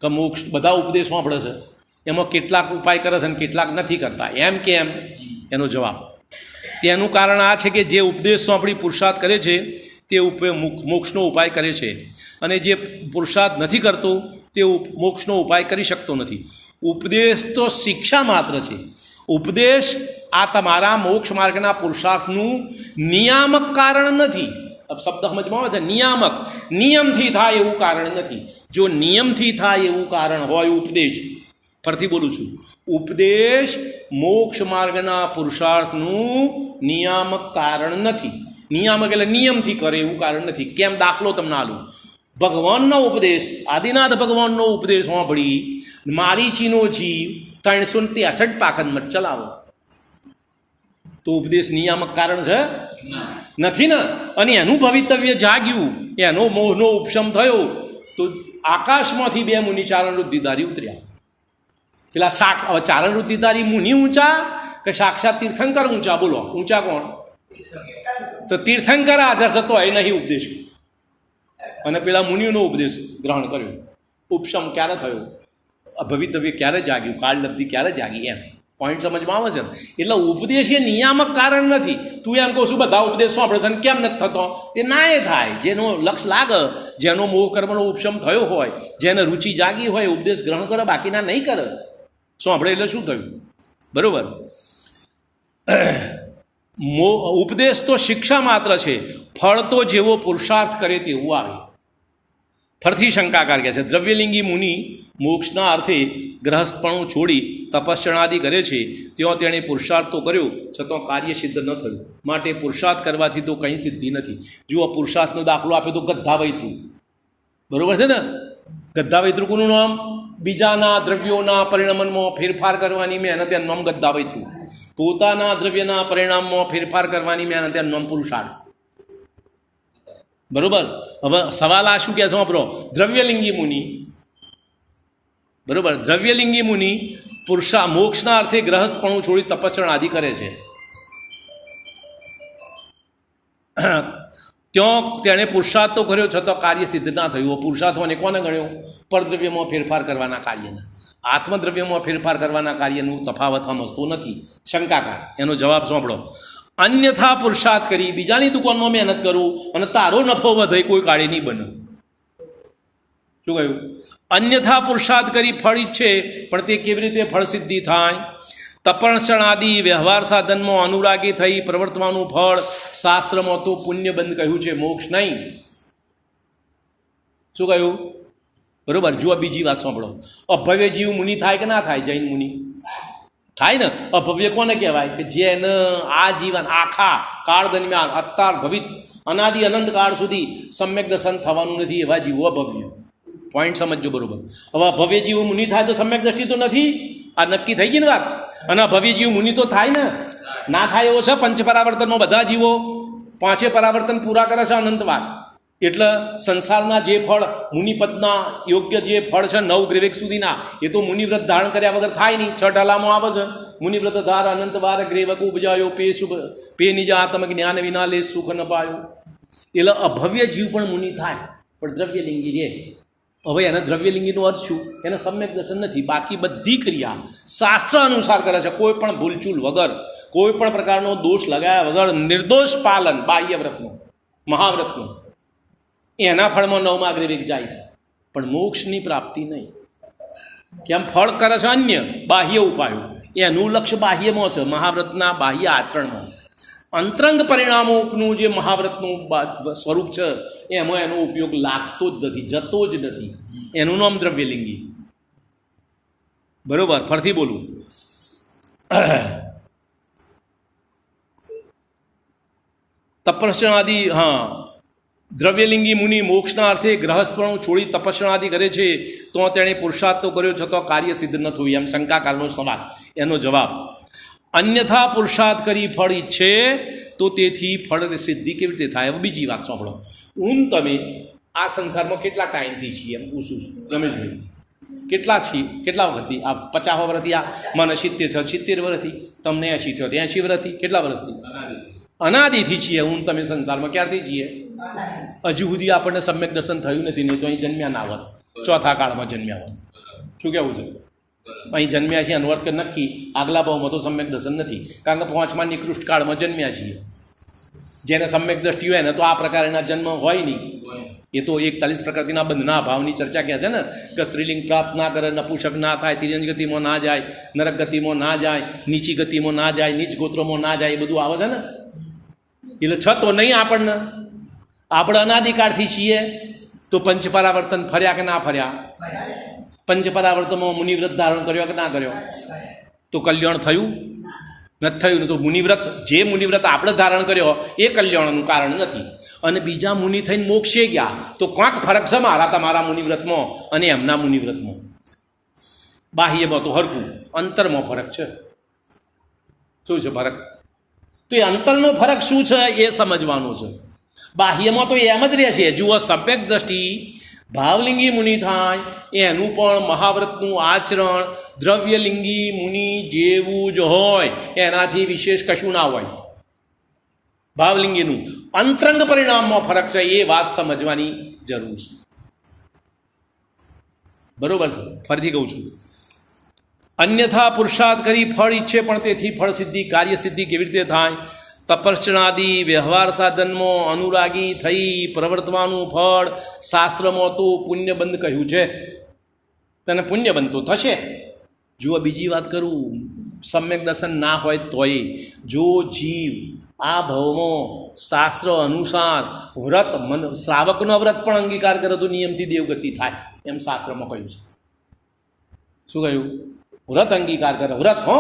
કે મોક્ષ બધા ઉપદેશ સાંભળે છે, એમાં કેટલાક ઉપાય કરે છે અને કેટલાક નથી કરતા, એમ કેમ? એનો જવાબ, તેનું કારણ આ છે કે જે ઉપદેશ સાંભળી પુરુષાર્થ કરે છે તે મોક્ષનો ઉપાય કરે છે અને જે પુરુષાર્થ નથી કરતો તે મોક્ષનો ઉપાય કરી શકતો નથી. ઉપદેશ તો શિક્ષા માત્ર છે. ઉપદેશ આ તમારા મોક્ષ માર્ગના પુરુષાર્થનું નિયામક કારણ નથી. શબ્દ સમજમાં આવે છે? નિયામક, નિયમથી થાય એવું કારણ નથી. જો નિયમથી થાય એવું કારણ હોય ઉપદેશ, ફરીથી બોલું છું, ઉપદેશ મોક્ષ માર્ગના પુરુષાર્થનું નિયામક કારણ નથી. નિયામક એટલે નિયમથી કરે એવું કારણ નથી. કેમ? દાખલો તમને આલું. ભગવાનનો ઉપદેશ, આદિનાથ ભગવાનનો ઉપદેશ સાંભળી મારીચીનો જીવ 363 પાખંડમત ચલાવો તો ઉપદેશ નિયામક કારણ છે? નથી ને. અને એનું ભવિતવ્ય જાગ્યું, એનો મોહનો ઉપશમ થયો તો આકાશમાંથી 2 મુનિ ચારણ વૃદ્ધિધારી ઉતર્યા. પેલા ચારણ વૃદ્ધિધારી મુનિ ઊંચા કે સાક્ષાત તીર્થંકર ઊંચા? બોલો, ઊંચા કોણ? તો તીર્થંકર હાજર થતો એ નહીં ઉપદેશ, અને પેલા મુનિનો ઉપદેશ ગ્રહણ કર્યો. ઉપશમ ક્યારે થયો? ભવિતવ્ય ક્યારે જાગ્યું? કાળલબ્ધિ ક્યારે જાગી? એમ પોઈન્ટ સમજમાં આવે છે. એટલે ઉપદેશ એ નિયામક કારણ નથી. તું એમ કહું છું બધા ઉપદેશ સાંભળે છે અને કેમ નથી થતો? તે ના એ થાય. જેનો લક્ષ લાગે, જેનો મોહ કર્મનો ઉપશમ થયો હોય, જેને રુચિ જાગી હોય ઉપદેશ ગ્રહણ કરે, બાકીના નહીં કરે. સાંભળે એટલે શું થયું? બરાબર. ઉપદેશ તો શિક્ષા માત્ર છે, ફળ તો જેવો પુરુષાર્થ કરે તેવું આવે. ફરથી શંકાકાર કહે છે, દ્રવ્યલિંગી મુનિ મોક્ષના અર્થે ગ્રહસ્થપણું છોડી તપસ્યાદી કરે છે, ત્યાં તેણે પુરુષાર્થ તો કર્યો છતાં કાર્ય સિદ્ધ ન થયું. માટે પુરુષાર્થ કરવાથી તો કંઈ સિદ્ધિ નથી. જુઓ, પુરુષાર્થનો દાખલો આપ્યો તો ગદ્ધા વૈતૃ. બરાબર છે ને? ગદ્ધા વૈતૃ કોનું નામ? બીજાના દ્રવ્યોના પરિણમનમાં ફેરફાર કરવાની મહેનત એનું નામ ગદ્દાવૈતું, પોતાના દ્રવ્યના પરિણામમાં ફેરફાર કરવાની મહેનત એનું નામ પુરુષાર્થ. બરોબર. હવે સવાલ આ શું કહે છે સાંભળો, દ્રવ્યલિંગી મુનિ, બરોબર, દ્રવ્યલિંગી મુનિ મોક્ષના અર્થે ગ્રહસ્થપણું છોડી તપસ્યા આદિ કરે છે. ત્યાં તેણે પુરુષાર્થ તો કર્યો છતાં કાર્ય સિદ્ધ ના થયું. પુરુષાર્થોને કોને ગણ્યો? પરદ્રવ્યમાં ફેરફાર કરવાના કાર્યના. આત્મદ્રવ્યમાં ફેરફાર કરવાના કાર્યનું તફાવત સમજતો નથી. શંકાકાર. એનો જવાબ સાંભળો. અન્યથા પુરુષાર્થ કરી બીજાની દુકાનમાં મહેનત કરું અને તારો નફો વધે કોઈ કાળે નહીં બને. શું કહ્યું? અન્યથા પુરુષાર્થ કરી ફળ ઈચ્છે પણ તે કેવી રીતે ફળ સિદ્ધિ થાય? તપસ્યા આદિ વ્યવહાર સાધનમાં અનુરાગી થઈ પ્રવર્તવાનું ફળ શાસ્ત્રમાં તો પુણ્યબંધ કહ્યું છે, મોક્ષ નહીં. શું કહ્યું? બરોબર. જુઓ બીજી વાત સાંભળો. અભવ્ય જીવ મુનિ થાય કે ના થાય? જૈન મુનિ થાય ને. અભવ્ય કોને કહેવાય? કે જેને આ જીવન આખા કાળ દરમિયાન અત્યાર ભવિત અનાદિ અનંત કાળ સુધી સમ્યક દર્શન થવાનું નથી, એવા જીવો અભવ્ય. પોઈન્ટ સમજજો બરોબર. હવે અભવ્ય જીવ મુનિ થાય તો સમ્યક દ્રષ્ટિ તો નથી. આ નક્કી થઈ ગઈ ને વાત. અને ભવ્ય જીવ મુનિ તો થાય ને. ના થાય એવો છે પંચ પરાવર્તનમાં બધા જીવો પાંચે પરાવર્તન પૂરા કરે છે અનંતવાર. એટલે સંસારના જે ફળ મુનિપદના યોગ્ય જે ફળ છે 9 ગ્રેવેક સુધીના, એ તો મુનિવ્રત ધારણ કર્યા વગર થાય નહીં. 6 ઢાલામાં આવે છે મુનિવ્રત ધાર અનંતવાર ગ્રેવક ઉપજાયો પે નિજ આત્મ જ્ઞાન વિના લે સુખ ન પાયો. એટલે અભવ્ય જીવ પણ મુનિ થાય પણ દ્રવ્યલિંગી રે. હવે એને દ્રવ્યલિંગીનો અર્થ શું? એને સમ્યક દર્શન નથી. બાકી બધી ક્રિયા શાસ્ત્ર અનુસાર કરે છે, કોઈ પણ ભૂલચૂલ વગર, કોઈ પણ પ્રકારનો દોષ લગાવ્યા વગર નિર્દોષ પાલન બાહ્ય વ્રતનું, મહાવ્રતનું. એના ફળમાં 9મા ગ્રેવેક જાય છે પણ મોક્ષની પ્રાપ્તિ નહીં. કેમ? ફળ કરે છે અન્ય બાહ્ય ઉપાયો, એનું લક્ષ્ય બાહ્યમાં છે, મહાવ્રતના બાહ્ય આચરણમાં. અંતરંગ પરિણામોનું જે મહાવ્રતનું સ્વરૂપ છે એમાં એનો ઉપયોગ લાગતો જ નથી, જતો જ નથી. એનું નામ દ્રવ્યલિંગી. બરોબર. ફરીથી બોલું. તપસ્યા આદિ, હા, દ્રવ્યલિંગી મુનિ મોક્ષના અર્થે ગ્રહસ્થપણું છોડી તપસ્યા આદિ કરે છે તો તેણે પુરુષાર્થ તો કર્યો છતાં કાર્ય સિદ્ધ ન થયું. એમ શંકાકાલનો સવાલ. એનો જવાબ, અન્યથા પુરુષાર્થ કરી ફળ ઈચ્છે તો તેથી ફળ સિદ્ધિ કેવી રીતે થાય? હવે બીજી વાત સાંભળો. તમે આ સંસારમાં કેટલા ટાઈમથી છીએ એમ પૂછું છું રમેશભાઈ. કેટલા છીએ? કેટલા વખતથી? આ 50 વર્ષથી, આ મને 70 થયો, 70 વર્ષથી, તમને 80 થયો, 80 વર્ષથી, કેટલા વર્ષથી? અનાદિથી છીએ તમે સંસારમાં. ક્યારથી છીએ? હજુ સુધી આપણને સમ્યક દર્શન થયું નથી, નહીં તો અહીં જન્મ્યા ના હોત. ચોથા કાળમાં જન્મ્યા હોત. શું કહેવું છે? અહીં જન્મ્યા છીએ અનવર્થ કે નક્કી. આગલા ભાવમાં તો સમ્યક દર્શન નથી, કારણ કે 5મા નિકૃષ્ટ કાળમાં જન્મ્યા છીએ. જેને સમ્યક દ્રષ્ટિ હોય ને તો આ પ્રકારના જન્મ હોય નહીં. એ તો 41 પ્રકૃતિના બંધના ભાવની ચર્ચા કહે છે ને, કે સ્ત્રીલિંગ પ્રાપ્ત ના કરે, નપુંસક ના થાય, તિર્યંજ ગતિમાં ના જાય, નરક ગતિમાં ના જાય, નીચી ગતિમાં ના જાય, નીચ ગોત્રોમાં ના જાય, એ બધું આવે છે ને. એટલે છતો નહીં આપણને. આપણે અનાદિકાળથી છીએ તો પંચપરાવર્તન ફર્યા કે ના ફર્યા? પંચપરાવર્તનમાં મુનિવ્રત ધારણ કર્યો કે ના કર્યો? તો કલ્યાણ થયું? નથી થયું. તો મુનિવ્રત, જે મુનિવ્રત આપણે ધારણ કર્યો એ કલ્યાણનું કારણ નથી. અને બીજા મુનિ થઈને મોક્ષે ગયા તો ક્યાંક ફરક છે મારા તમારા મુનિવ્રતમાં અને એમના મુનિવ્રતમાં. બાહ્યમાં તો હરકું, અંતરમાં ફરક છે. શું છે ફરક? તો એ અંતરનો ફરક શું છે એ સમજવાનો છે. બાહ્યમાં તો એમ જ રહે છે. જુઓ, સમ્યક દ્રષ્ટિ ભાવલિંગી મુનિ થાય એનું પણ મહાવ્રતનું આચરણ દ્રવ્યલિંગી મુનિ જેવું જ હોય, એનાથી વિશેષ કશું ના હોય. ભાવલિંગીનું અંતરંગ પરિણામમાં ફરક છે, એ વાત સમજવાની જરૂર છે. બરોબર છે? ફરીથી કહું છું, અન્યથા પુરુષાર્થ કરી ફળ ઈચ્છે પણ તેથી ફળ સિદ્ધિ, કાર્ય સિદ્ધિ કેવી રીતે થાય? તપસ્યાદિ વ્યવહાર સાધનમાં અનુરાગી થઈ પ્રવર્તવાનું ફળ શાસ્ત્રમાં તો પુણ્યબંધ કહ્યું છે. તને પુણ્યબંધ તો થશે. જુઓ, બીજી વાત કરું, સમ્યક દર્શન ના હોય તોય જો જીવ આ ભાવમાં શાસ્ત્ર અનુસાર વ્રત, શ્રાવકનો વ્રત પણ અંગીકાર કરે તો નિયમથી દેવગતિ થાય, એમ શાસ્ત્રમાં કહ્યું છે. શું કહ્યું? વ્રત અંગીકાર કરે, વ્રત, હો,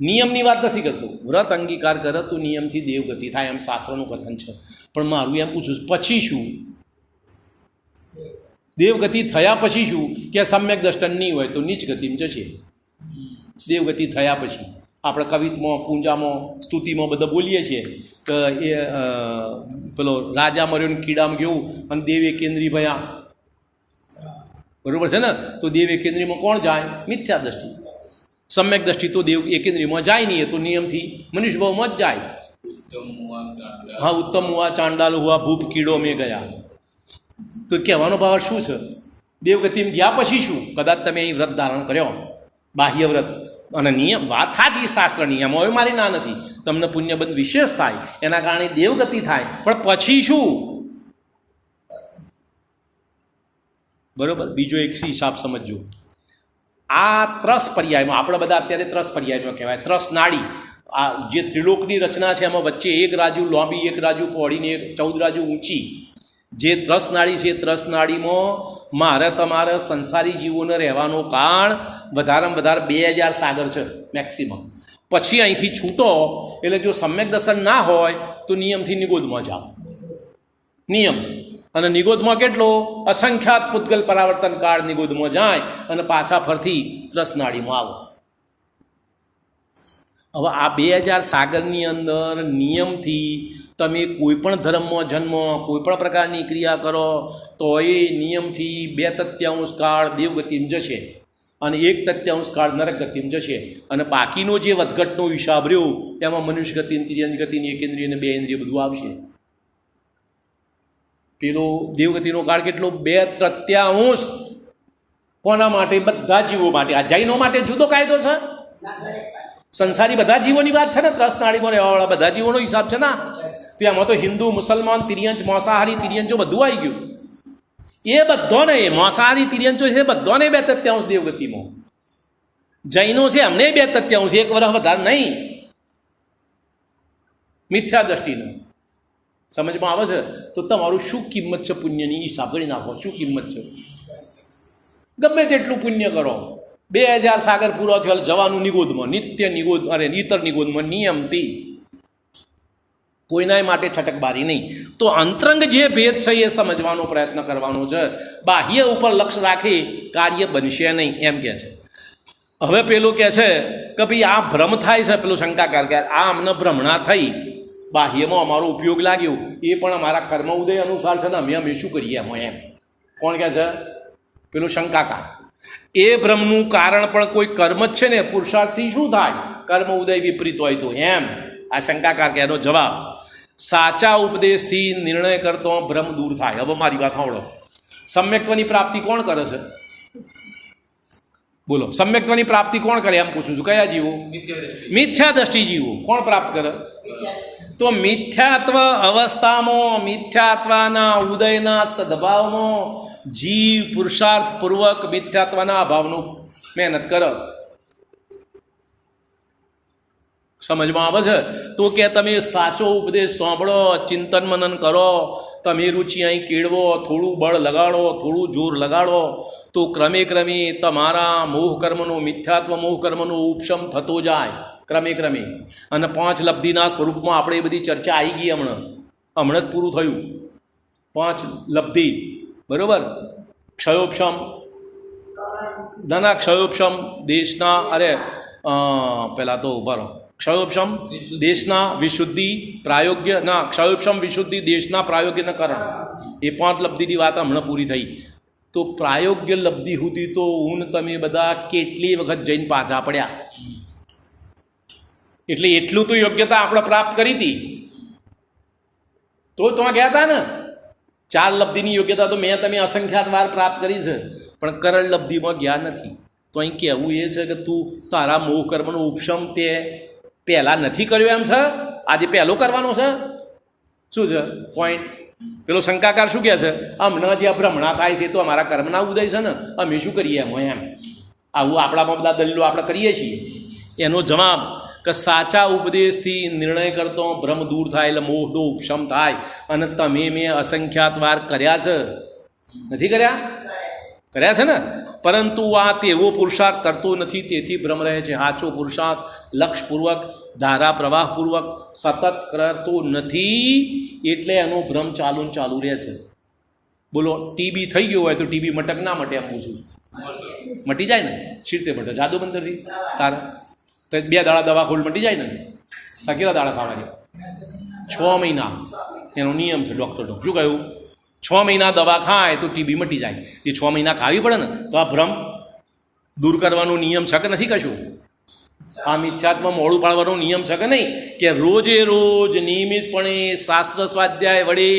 નિયમની વાત નથી કરતો. વ્રત અંગીકાર કરે તો નિયમથી દેવગતિ થાય, એમ શાસ્ત્રનું કથન છે. પણ મારું એમ પૂછું, પછી શું? દેવગતિ થયા પછી શું કે સમ્યક દર્શન નહીં હોય તો નીચ ગતિમાં જશે. દેવગતિ થયા પછી આપણે કવિત્વમાં, પૂંજામાં, સ્તુતિમાં બધા બોલીએ છીએ તો એ પેલો રાજા મર્યો ને કીડામાં ગયું અને દેવ એકેન્દ્રી ભયા, બરાબર છે ને? તો દેવ એકેન્દ્રીમાં કોણ જાય? મિથ્યા દ્રષ્ટિ. સમ્યક દ્રષ્ટિ તો દેવ એકેન્દ્રીમાં જાય નહીં, એ તો નિયમથી મનુષ્ય ભાવમાં જ જાય. હા, ઉત્તમ હુઆ ચાંડાલ હુઆ ભૂપ કીડો મેં ગયા. તો કહેવાનો ભાવ શું છે? દેવગતિમાં ગયા પછી શું? કદાચ તમે અહીં વ્રત ધારણ કર્યો, બાહ્ય વ્રત, અને નિયમ વાત સાચી, શાસ્ત્ર નિયમો હવે મારી ના નથી, તમને પુણ્યબંધ વિશેષ થાય, એના કારણે દેવગતિ થાય, પણ પછી શું? બરોબર. બીજો એક હિસાબ સમજજો. આ ત્રસ પર્યાયમાં આપણે બધા અત્યારે ત્રસ પર્યાયમાં કહેવાય, ત્રસ નાડી. આ જે ત્રિલોકની રચના છે એમાં વચ્ચે એક રાજુ લાંબી, એક રાજુ પહોળીને, એક 14 રાજુ ઊંચી જે ત્રસ નાડી છે, ત્રસ નાડીમાં મારે તમારે સંસારી જીવોને રહેવાનો કાળ વધારેમાં વધારે 2000 સાગર છે મેક્સિમમ. પછી અહીંથી છૂટો એટલે જો સમ્યક દર્શન ના હોય તો નિયમથી નિગોદમાં જાઓ. નિયમ અને નિગોદમાં કેટલો? અસંખ્યાત પૂતગલ પરાવર્તન કાળ નિગોદમાં જાય અને પાછા ફરતી ત્રસ નાડીમાં આવો. હવે આ 2000 સાગરની અંદર નિયમથી તમે કોઈ પણ ધર્મમાં જન્મ, કોઈ પણ પ્રકારની ક્રિયા કરો તો એ નિયમથી 2/3 કાળ દેવગતિમાં જશે અને 1/3 કાળ નરક ગતિમાં જશે. અને બાકીનો જે વધઘટનો હિસાબ રહ્યો એમાં મનુષ્ય ગતિ, તિર્યંજ ગતિ, એકેન્દ્રિય અને 2 ઇન્દ્રિય બધું આવશે. પેલો દેવગતિનો કાળ કેટલો? 2/3. કોના માટે? બધા જીવો માટે. આ જૈનો માટે જુદો કાયદો છે. સંસારી બધા જીવોની વાત છે ને, ત્રસ નાડીમાં રહેવાવાળા બધા જીવોનો હિસાબ છે ને. તો એમાં તો હિન્દુ, મુસલમાન, તિર્યંચ, માંસાહારી, તિર્યંચો બધું આવી ગયું. એ બધોને, માંસાહારી તિર્યંચો છે બધોને 2/3 દેવગતિમાં. જૈનો છે એમને 2/3, 1 વર્ષ વધારે નહીં. મિથ્યા દ્રષ્ટિનું સમજમાં આવે છે? તો તમારું શું કિંમત છે પુણ્યની? હિસાબ કરી નાખો, શું કિંમત છે? ગમે તેટલું પુણ્ય કરો, 2000 સાગર પૂરો થયેલ જવાનું નિગોદમાં, નિત્ય નિગોદ, અરે ઇતર નિગોદમાં નિયમથી, કોઈના માટે છટકબારી નહીં. તો અંતરંગ જે ભેદ છે એ સમજવાનો પ્રયત્ન કરવાનો છે. બાહ્ય ઉપર લક્ષ્ય રાખી કાર્ય બનશે નહીં, એમ કહે છે. હવે પેલું કહે છે કે ભાઈ આ ભ્રમ થાય છે, પેલું શંકાકાર કે આ અમને ભ્રમણા થઈ, બાહ્યમાં અમારો ઉપયોગ લાગ્યો, એ પણ અમારા કર્મ ઉદય અનુસાર છે ને, અમે શું કરીએ એમાં, એમ. કોણ કહે છે? પેલું શંકાકાર. એ ભ્રમનું કારણ પણ કોઈ કર્મ જ છે ને, પુરુષાર્થથી શું થાય? કર્મ ઉદય વિપરીત હોય તો, એમ આ શંકાકાર કે એનો જવાબ સાચા ઉપદેશથી નિર્ણય કરતો ભ્રમ દૂર થાય. હવે મારી વાત સાંભળો. સમ્યક્ત્વની પ્રાપ્તિ કોણ કરે છે? બોલો, સમ્યક્ત્વની પ્રાપ્તિ કોણ કરે? એમ પૂછું છું. કયા જીવો? મિથ્યા દ્રષ્ટિ જીવો. કોણ પ્રાપ્ત કરે? તો મિથ્યાત્વ અવસ્થામાં, મિથ્યાત્વના ઉદયના સદભાવમાં જીવ પુરુષાર્થપૂર્વક મિથ્યાત્વના અભાવનું મહેનત કરે. સમજમાં આવે છે? તો કે તમે સાચો ઉપદેશ સાંભળો, ચિંતન મનન કરો, તમે રુચિ અહીં કેળવો, થોડું બળ લગાડો, થોડું જોર લગાડો, તો ક્રમે ક્રમે તમારા મોહ કર્મનો, મિથ્યાત્વ મોહ કર્મનો ઉપશમ થતો જાય ક્રમે ક્રમે. અને 5 લબ્ધિના સ્વરૂપમાં આપણે એ બધી ચર્ચા આવી ગઈ. હમણાં જ પૂરું થયું 5 લબ્ધિ, બરાબર? ક્ષયોપશમ, નાના ક્ષયોપશમ દેશના, અરે પહેલાં તો ઉભા રહો. ક્ષયોપશમ દેશના વિશુદ્ધિ પ્રાયોગ્ય ના, ક્ષયોપશમ વિશુદ્ધિ દેશના પ્રાયોગ્યના કારણ, એ 5 લબ્ધિની વાત હમણાં પૂરી થઈ. તો પ્રાયોગ્ય લબ્ધિ સુધી તો હું તમે બધા કેટલી વખત જઈને પાછા પડ્યા. એટલે એટલું તો યોગ્યતા આપણે પ્રાપ્ત કરી હતી તો તમે ગયા હતા ને. 4 લબ્ધિની યોગ્યતા તો મેં તમે અસંખ્યાત વાર પ્રાપ્ત કરી છે, પણ કરણ લબ્ધિમાં ગયા નથી. તો અહીં કહેવું એ છે કે તું તારા મોહ કર્મનો ઉપશમ તે પહેલાં નથી કર્યો એમ છે, આજે પહેલો કરવાનો છે. શું છે પોઈન્ટ? પેલો શંકાકાર શું કહે છે? હમણાં જે ભ્રમણા થાય છે તો અમારા કર્મના ઉદય છે ને, અમે શું કરીએ એમ. આવું આપણામાં બધા દલીલો આપણે કરીએ છીએ. એનો જવાબ કે સાચા ઉપદેશથી નિર્ણય કરતો ભ્રમ દૂર થાય, એટલે મોહનો ઉપશમ થાય. અને તમે મેં અસંખ્યાત વાર કર્યા છે, નથી કર્યા? કર્યા છે ને. પરંતુ આ તેવો પુરુષાર્થ કરતો નથી, તેથી ભ્રમ રહે છે. સાચો પુરુષાર્થ લક્ષપૂર્વક, ધારા પ્રવાહપૂર્વક સતત કરતો નથી, એટલે એનો ભ્રમ ચાલુ રહે છે. બોલો ટીબી થઈ ગયું હોય તો ટીબી મટક ના મટે એમ પૂછું? મટી જાય ને, છીરતે મટે જાદુ બંદરથી તારે તો 2 દાડા દવા ખોલ મટી જાય ને. તાર કેટલા દાડા ખાવાની? 6 મહિના એનો નિયમ છે ડૉક્ટરનો. શું કહ્યું? 6 મહિના દવા ખાય તો ટીબી મટી જાય. જે 6 મહિના ખાવી પડે ને તો આ ભ્રમ દૂર કરવાનો નિયમ છે કે નથી કશું? આ મિથ્યાત્વ મોડું પાડવાનો નિયમ છે કે નહીં? કે રોજે રોજ નિયમિતપણે શાસ્ત્ર સ્વાધ્યાય વડે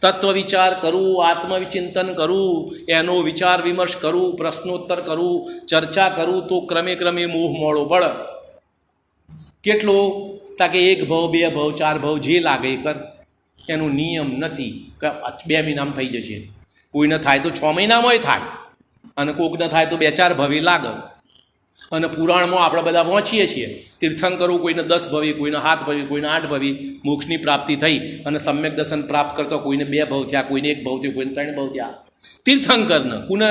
તત્વ વિચાર કરું, આત્મવિચિંતન કરું, એનો વિચાર વિમર્શ કરું, પ્રશ્નોત્તર કરું, ચર્ચા કરું તો ક્રમે ક્રમે મોહ મોડો પડે. કેટલો? તાકે 1 ભાવ 2 ભાવ 4 ભાવ જે લાગે એ કર. એનો નિયમ નથી કે 2 મહિનામાં થઈ જશે. કોઈને થાય તો 6 મહિનામાંય થાય, અને કોકને થાય તો 2-4 ભવે લાગે. અને પુરાણમાં આપણે બધા વાંચીએ છીએ, તીર્થંકરો કોઈને 10 ભવે, કોઈને 7 ભવે, કોઈને 8 ભવે મોક્ષની પ્રાપ્તિ થઈ, અને સમ્યક દર્શન પ્રાપ્ત કરતો કોઈને 2 ભવ થયા, કોઈને 1 ભવ થયો, કોઈને 3 ભવ થયા. તીર્થંકરને પુનઃ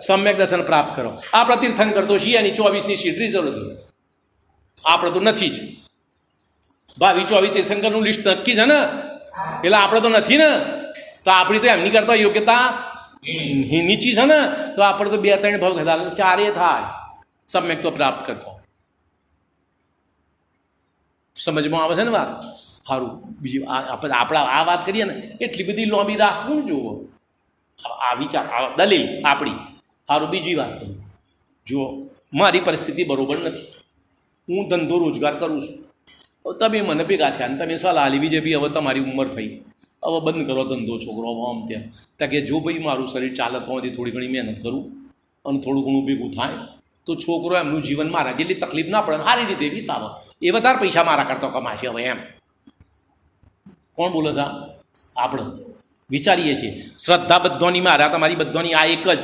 સમ્યક દર્શન પ્રાપ્ત કરો. આપણે તીર્થંકર તો છીએ એની 24ની સીટ રિઝર્વ છે, આપણે તો નથી જ. 22-24 તીર્થંકરનું લિસ્ટ નક્કી છે ને, એટલે આપણે તો નથી ને. તો આપણી તો એમની કરતા યોગ્યતા નીચી છે ને, તો આપણે તો 2-3 ભાવ કહેતા 4 થાય સમ્યક તો પ્રાપ્ત કરતો. સમજમાં આવે છે ને વાત? સારું, બીજી આપણે આ વાત કરીએ ને એટલી બધી લોબી રાખવું ને. જુઓ આ વિચાર દલીલ આપણી. સારું, બીજી વાત કરું. જુઓ મારી પરિસ્થિતિ બરાબર નથી, હું ધંધો રોજગાર કરું છું. તમે મને ભેગા થયા અને તમે સલાહ લેવી છે, ભાઈ હવે તમારી ઉંમર થઈ, હવે બંધ કરો ધંધો, છોકરો આમ ત્યાં કે જો ભાઈ મારું શરીર ચાલે તો થોડી ઘણી મહેનત કરું અને થોડું ઘણું ભેગું થાય તો છોકરો એમનું જીવન મારા જેટલી તકલીફ ના પડે, સારી રીતે વિતાવે, એ વધારે પૈસા મારા કરતો કમાશે. હવે એમ કોણ બોલે છે? આપણે વિચારીએ છીએ. શ્રદ્ધા બધોની મારા તમારી બધોની આ એક જ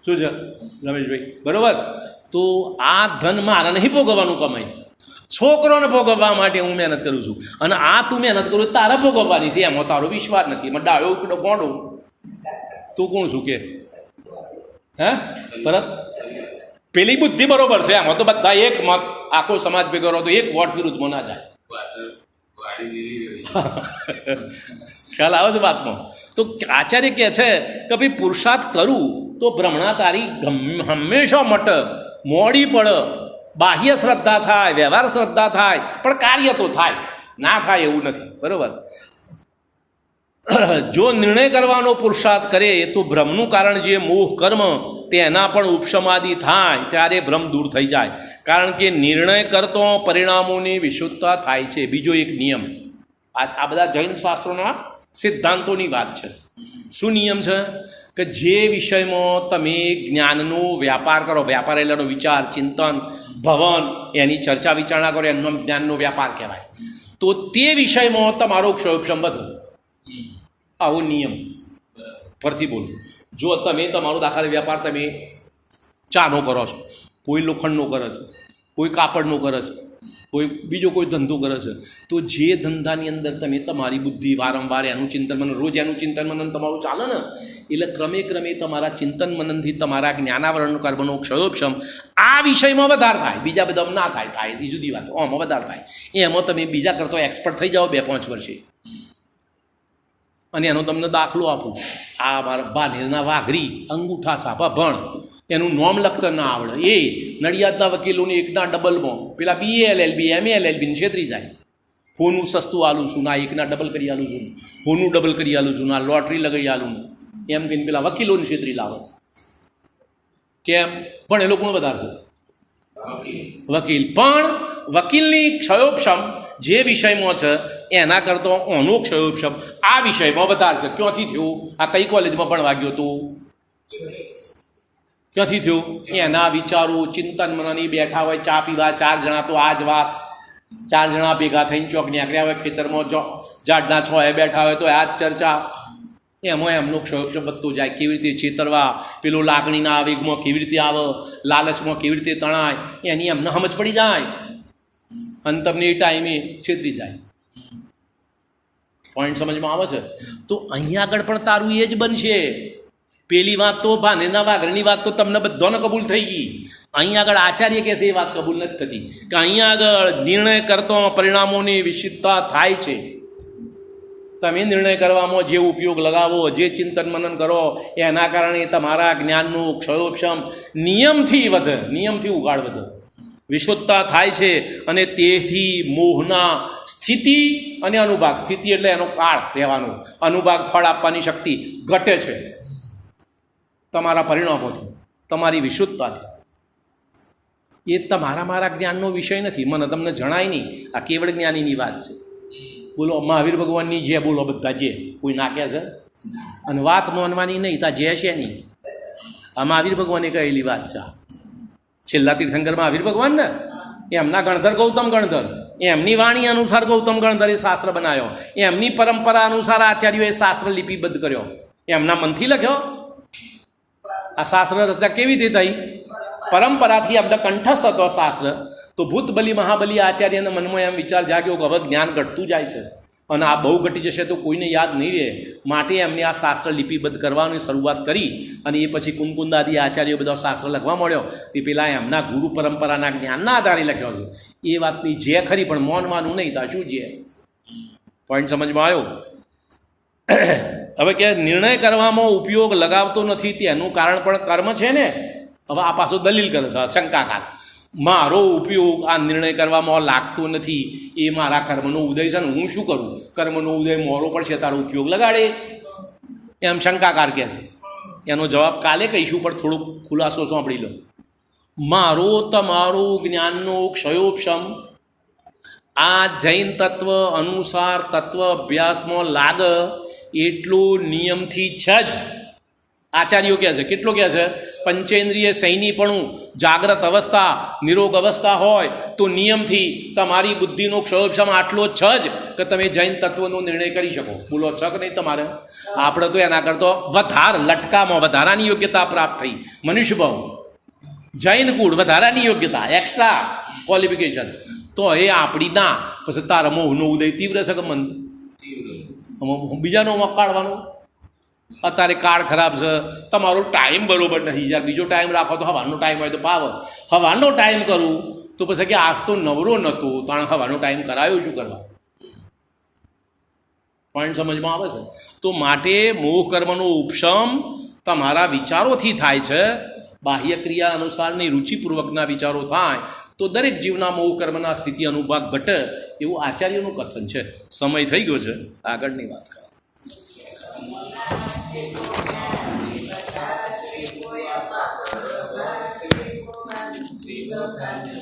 શું છે રમેશભાઈ? બરાબર. તો આ ધન મારા નહીં ભોગવવાનું, કમાઈ છોકરોને ભોગવવા માટે હું મહેનત કરું છું, અને આ તું મહેનત કરું તારે ભોગવવાની છે. એમાં તારો વિશ્વાસ નથી, એમાં ડાળો ઉકડો ગોંડો તું કોણ છું કે? હે પરત પેલી બુદ્ધિ બરોબર છે, એમાં તો બધા એક મત, આખો સમાજ ભેગો રહો તો એક વોટ વિરુદ્ધમાં ના જાય. ખ્યાલ આવે છે વાતમાં? તો આચાર્ય કહે છે કે ભાઈ પુરુષાર્થ કરું તો ભ્રમણા તારી હંમેશા મટ, મોડી પડે, બાહ્ય શ્રદ્ધા થાય, વ્યવહાર શ્રદ્ધા થાય, પણ કાર્ય તો થાય. ના થાય એવું નથી. બરાબર. જો નિર્ણય કરવાનો પુરુષાર્થ કરે તો ભ્રમનું કારણ જે મોહ કર્મ તેના પણ ઉપશમાદિ થાય, ત્યારે ભ્રમ દૂર થઈ જાય. કારણ કે નિર્ણય કરતો પરિણામોની વિશુદ્ધતા થાય છે. બીજો એક નિયમ, આ બધા જૈન શાસ્ત્રોના સિદ્ધાંતોની વાત છે. શું નિયમ છે? કે જે વિષયમાં તમે જ્ઞાનનો વ્યાપાર કરો, વ્યાપાર એટલેનો વિચાર, ચિંતન, ભવન, એની ચર્ચા વિચારણા કરો, એનો જ્ઞાનનો વ્યાપાર કહેવાય. તો તે વિષયમાં તમારો ક્ષયોક્ષમ વધુ. આવો નિયમ ફરથી બોલું. જો તમે તમારો દાખલા વ્યાપાર તમે ચાનો કરો છો, કોઈ લોખંડનો કરે છે, કોઈ કાપડનો કરે છે, કોઈ બીજો કોઈ ધંધો કરે છે, તો જે ધંધાની અંદર તમે તમારી બુદ્ધિ વારંવાર એનું ચિંતન મનન, રોજ એનું ચિંતન મનન તમારું ચાલે ને, એટલે ક્રમે ક્રમે તમારા ચિંતન મનનથી તમારા જ્ઞાનાવરણ કર્મનો ક્ષયોક્ષમ આ વિષયમાં વધારે થાય. બીજા બધા ના થાય, થાય એ જુદી વાત, આમાં વધારે થાય. એમાં તમે બીજા કરતો એક્સપર્ટ થઈ જાઓ 2-5 વર્ષે. અને એનો તમને દાખલો આપું. આ મારા ભાનેરના વાઘરી અંગૂઠા સાપા ભણ, એનું નોમ લખતા ના આવડે, એ નડિયાદના વકીલોને એકના ડબલમાં પેલા BA LLB MA LLB ને છેતરી જાય. હોનું સસ્તું આલું છું ના, એકના ડબલ કરી આલું છું, હોનું ડબલ કરી આલું છું ના, લોટરી લગાડી આલું એમ કહીને પેલા વકીલોને છેતરી લાવે છે. કેમ? પણ એ લોકોને વધારે છે વકીલ. પણ વકીલની ક્ષયોક્ષમ જે વિષયમાં છે એના કરતાં ઓનો ક્ષયોક્ષમ આ વિષયમાં વધારે છે. ક્યાંથી થયું? આ કઈ કોલેજમાં ભણવા ગયો તો ક્યાંથી થયું? એના વિચારો ચિંતન મનની બેઠા હોય, ચા પીવા 4 જણા, તો આ જ વાત 4 જણા ભેગા થઈને ચોક નીકળ્યા હોય, ખેતરમાં ઝાડના છોએ બેઠા હોય તો આ જ ચર્ચા. એમાં એમનો ક્ષયોક્ષમ વધતો જાય. કેવી રીતે છેતરવા, પેલો લાગણીના આવેગમાં કેવી રીતે આવે, લાલચમાં કેવી રીતે તણાય, એની એમને સમજ પડી જાય અને તમને એ ટાઈમે છેતરી જાય. પોઈન્ટ સમજમાં આવે છે? તો અહીંયા આગળ પણ તારું એ જ બનશે. પેલી વાત તો ભાનેના વાઘરની વાત તો તમને બધાને કબૂલ થઈ ગઈ. અહીંયા આગળ આચાર્ય કહેશે એ વાત કબૂલ નથી થતી કે અહીંયા આગળ નિર્ણય કરતો પરિણામોની વિશિષ્ટતા થાય છે. તમે નિર્ણય કરવામાં જે ઉપયોગ લગાવો, જે ચિંતન મનન કરો, એના કારણે તમારા જ્ઞાનનું ક્ષયોક્ષમ નિયમથી વધે, નિયમથી ઉગાડ વધે, વિશુદ્ધતા થાય છે. અને તેથી મોહના સ્થિતિ અને અનુભાગ, સ્થિતિ એટલે એનો કાળ રહેવાનો, અનુભાગ ફળ આપવાની શક્તિ ઘટે છે તમારા પરિણામોથી, તમારી વિશુદ્ધતાથી. એ તમારા મારા જ્ઞાનનો વિષય નથી, મને તમને જણાય નહીં, આ કેવળ જ્ઞાનીની વાત છે. બોલો મહાવીર ભગવાનની જે બોલો બધા જે કોઈ નાખે છે, અને વાત માનવાની નહીં, ત્યાં જે છે નહીં. આ મહાવીર ભગવાને કહેલી વાત છે. છેલ્લા તીર્થંકર મહાવીર ભગવાન ને એમના ગણધર ગૌતમ ગણધર, એમની વાણી અનુસાર ગૌતમ ગણધર એ શાસ્ત્ર બનાવ્યો, એમની પરંપરા અનુસાર આચાર્યોએ શાસ્ત્ર લિપિબદ્ધ કર્યો, એમના મનથી લખ્યો. આ શાસ્ત્ર રચના કેવી રીતે થઈ? પરંપરાથી અમને કંઠસ્થ હતો શાસ્ત્ર. તો ભૂતબલી મહાબલી આચાર્યના મનમાં એમ વિચાર જાગ્યો કે હવે જ્ઞાન ઘટતું જાય છે અને આ બહુ ઘટી જશે તો કોઈને યાદ નહીં રહે, માટે એમને આ શાસ્ત્ર લિપિબદ્ધ કરવાની શરૂઆત કરી. અને એ પછી કુંકુંદ આદિ આચાર્યો બધા શાસ્ત્ર લખવા મળ્યો. તે પેલા એમના ગુરુ પરંપરાના જ્ઞાનના આધારે લખ્યો છે. એ વાતની જે ખરી, પણ માનવાનું નહીં. તા શું જે પોઈન્ટ સમજમાં આવ્યો? હવે કે નિર્ણય કરવામાં ઉપયોગ લગાવતો નથી તેનું કારણ પણ કર્મ છે ને. હવે આ પાછો દલીલ કરે છે શંકાકાર, મારો ઉપયોગ આ નિર્ણય કરવામાં લાગતો નથી, એ મારા કર્મનો ઉદય છે ને, હું શું કરું? કર્મનો ઉદય મોરો પડશે તારો ઉપયોગ લગાડે, એમ શંકાકાર કહે છે. એનો જવાબ કાલે કહીશું, પણ થોડોક ખુલાસો સાંભળી લો. મારો તમારો જ્ઞાનનો ક્ષયોક્ષમ આ જૈન તત્વ અનુસાર તત્વ અભ્યાસમાં લાગે એટલો નિયમથી છે જ. આચાર્યો કહે છે, કેટલો કહે છે? પંચેન્દ્રિય સૈનીપણું, જાગ્રત અવસ્થા, નિરોગ અવસ્થા હોય તો નિયમથી તમારી બુદ્ધિનો ક્ષયોક્ષમ આટલો છે જ કે તમે જૈન તત્વનો નિર્ણય કરી શકો. બોલો છે કે નહીં તમારે? આપણે તો એના કરતો લટકામાં વધારાની યોગ્યતા પ્રાપ્ત થઈ, મનુષ્યભાવ જૈન કુળ વધારાની યોગ્યતા, એક્સ્ટ્રા ક્વોલિફિકેશન. તો એ આપણી ના, પછી તારા મોહનો ઉદય તીવ્ર છે કે મન બીજાનો મકાડવાનો. અત્યારે કાળ ખરાબ છે, તમારો ટાઈમ બરોબર નથી યાર, બીજો ટાઈમ રાખો તો હવાનો ટાઈમ હોય તો પાવ, હવાનો ટાઈમ કરું તો પછી કે આજ તો નવરો નહોતો, તાણ હવાનો ટાઈમ કરાયો, શું કરવા? પોઈન્ટ સમજમાં આવે છે? તો માટે મોહ કર્મનો ઉપશમ તમારા વિચારોથી થાય છે. બાહ્ય ક્રિયા અનુસારની રુચિપૂર્વકના વિચારો થાય તો દરેક જીવના મોહ કર્મના સ્થિતિ અનુભાગ ઘટે, એવું આચાર્યનું કથન છે. સમય થઈ ગયો છે, આગળની વાત કરો. Thank you.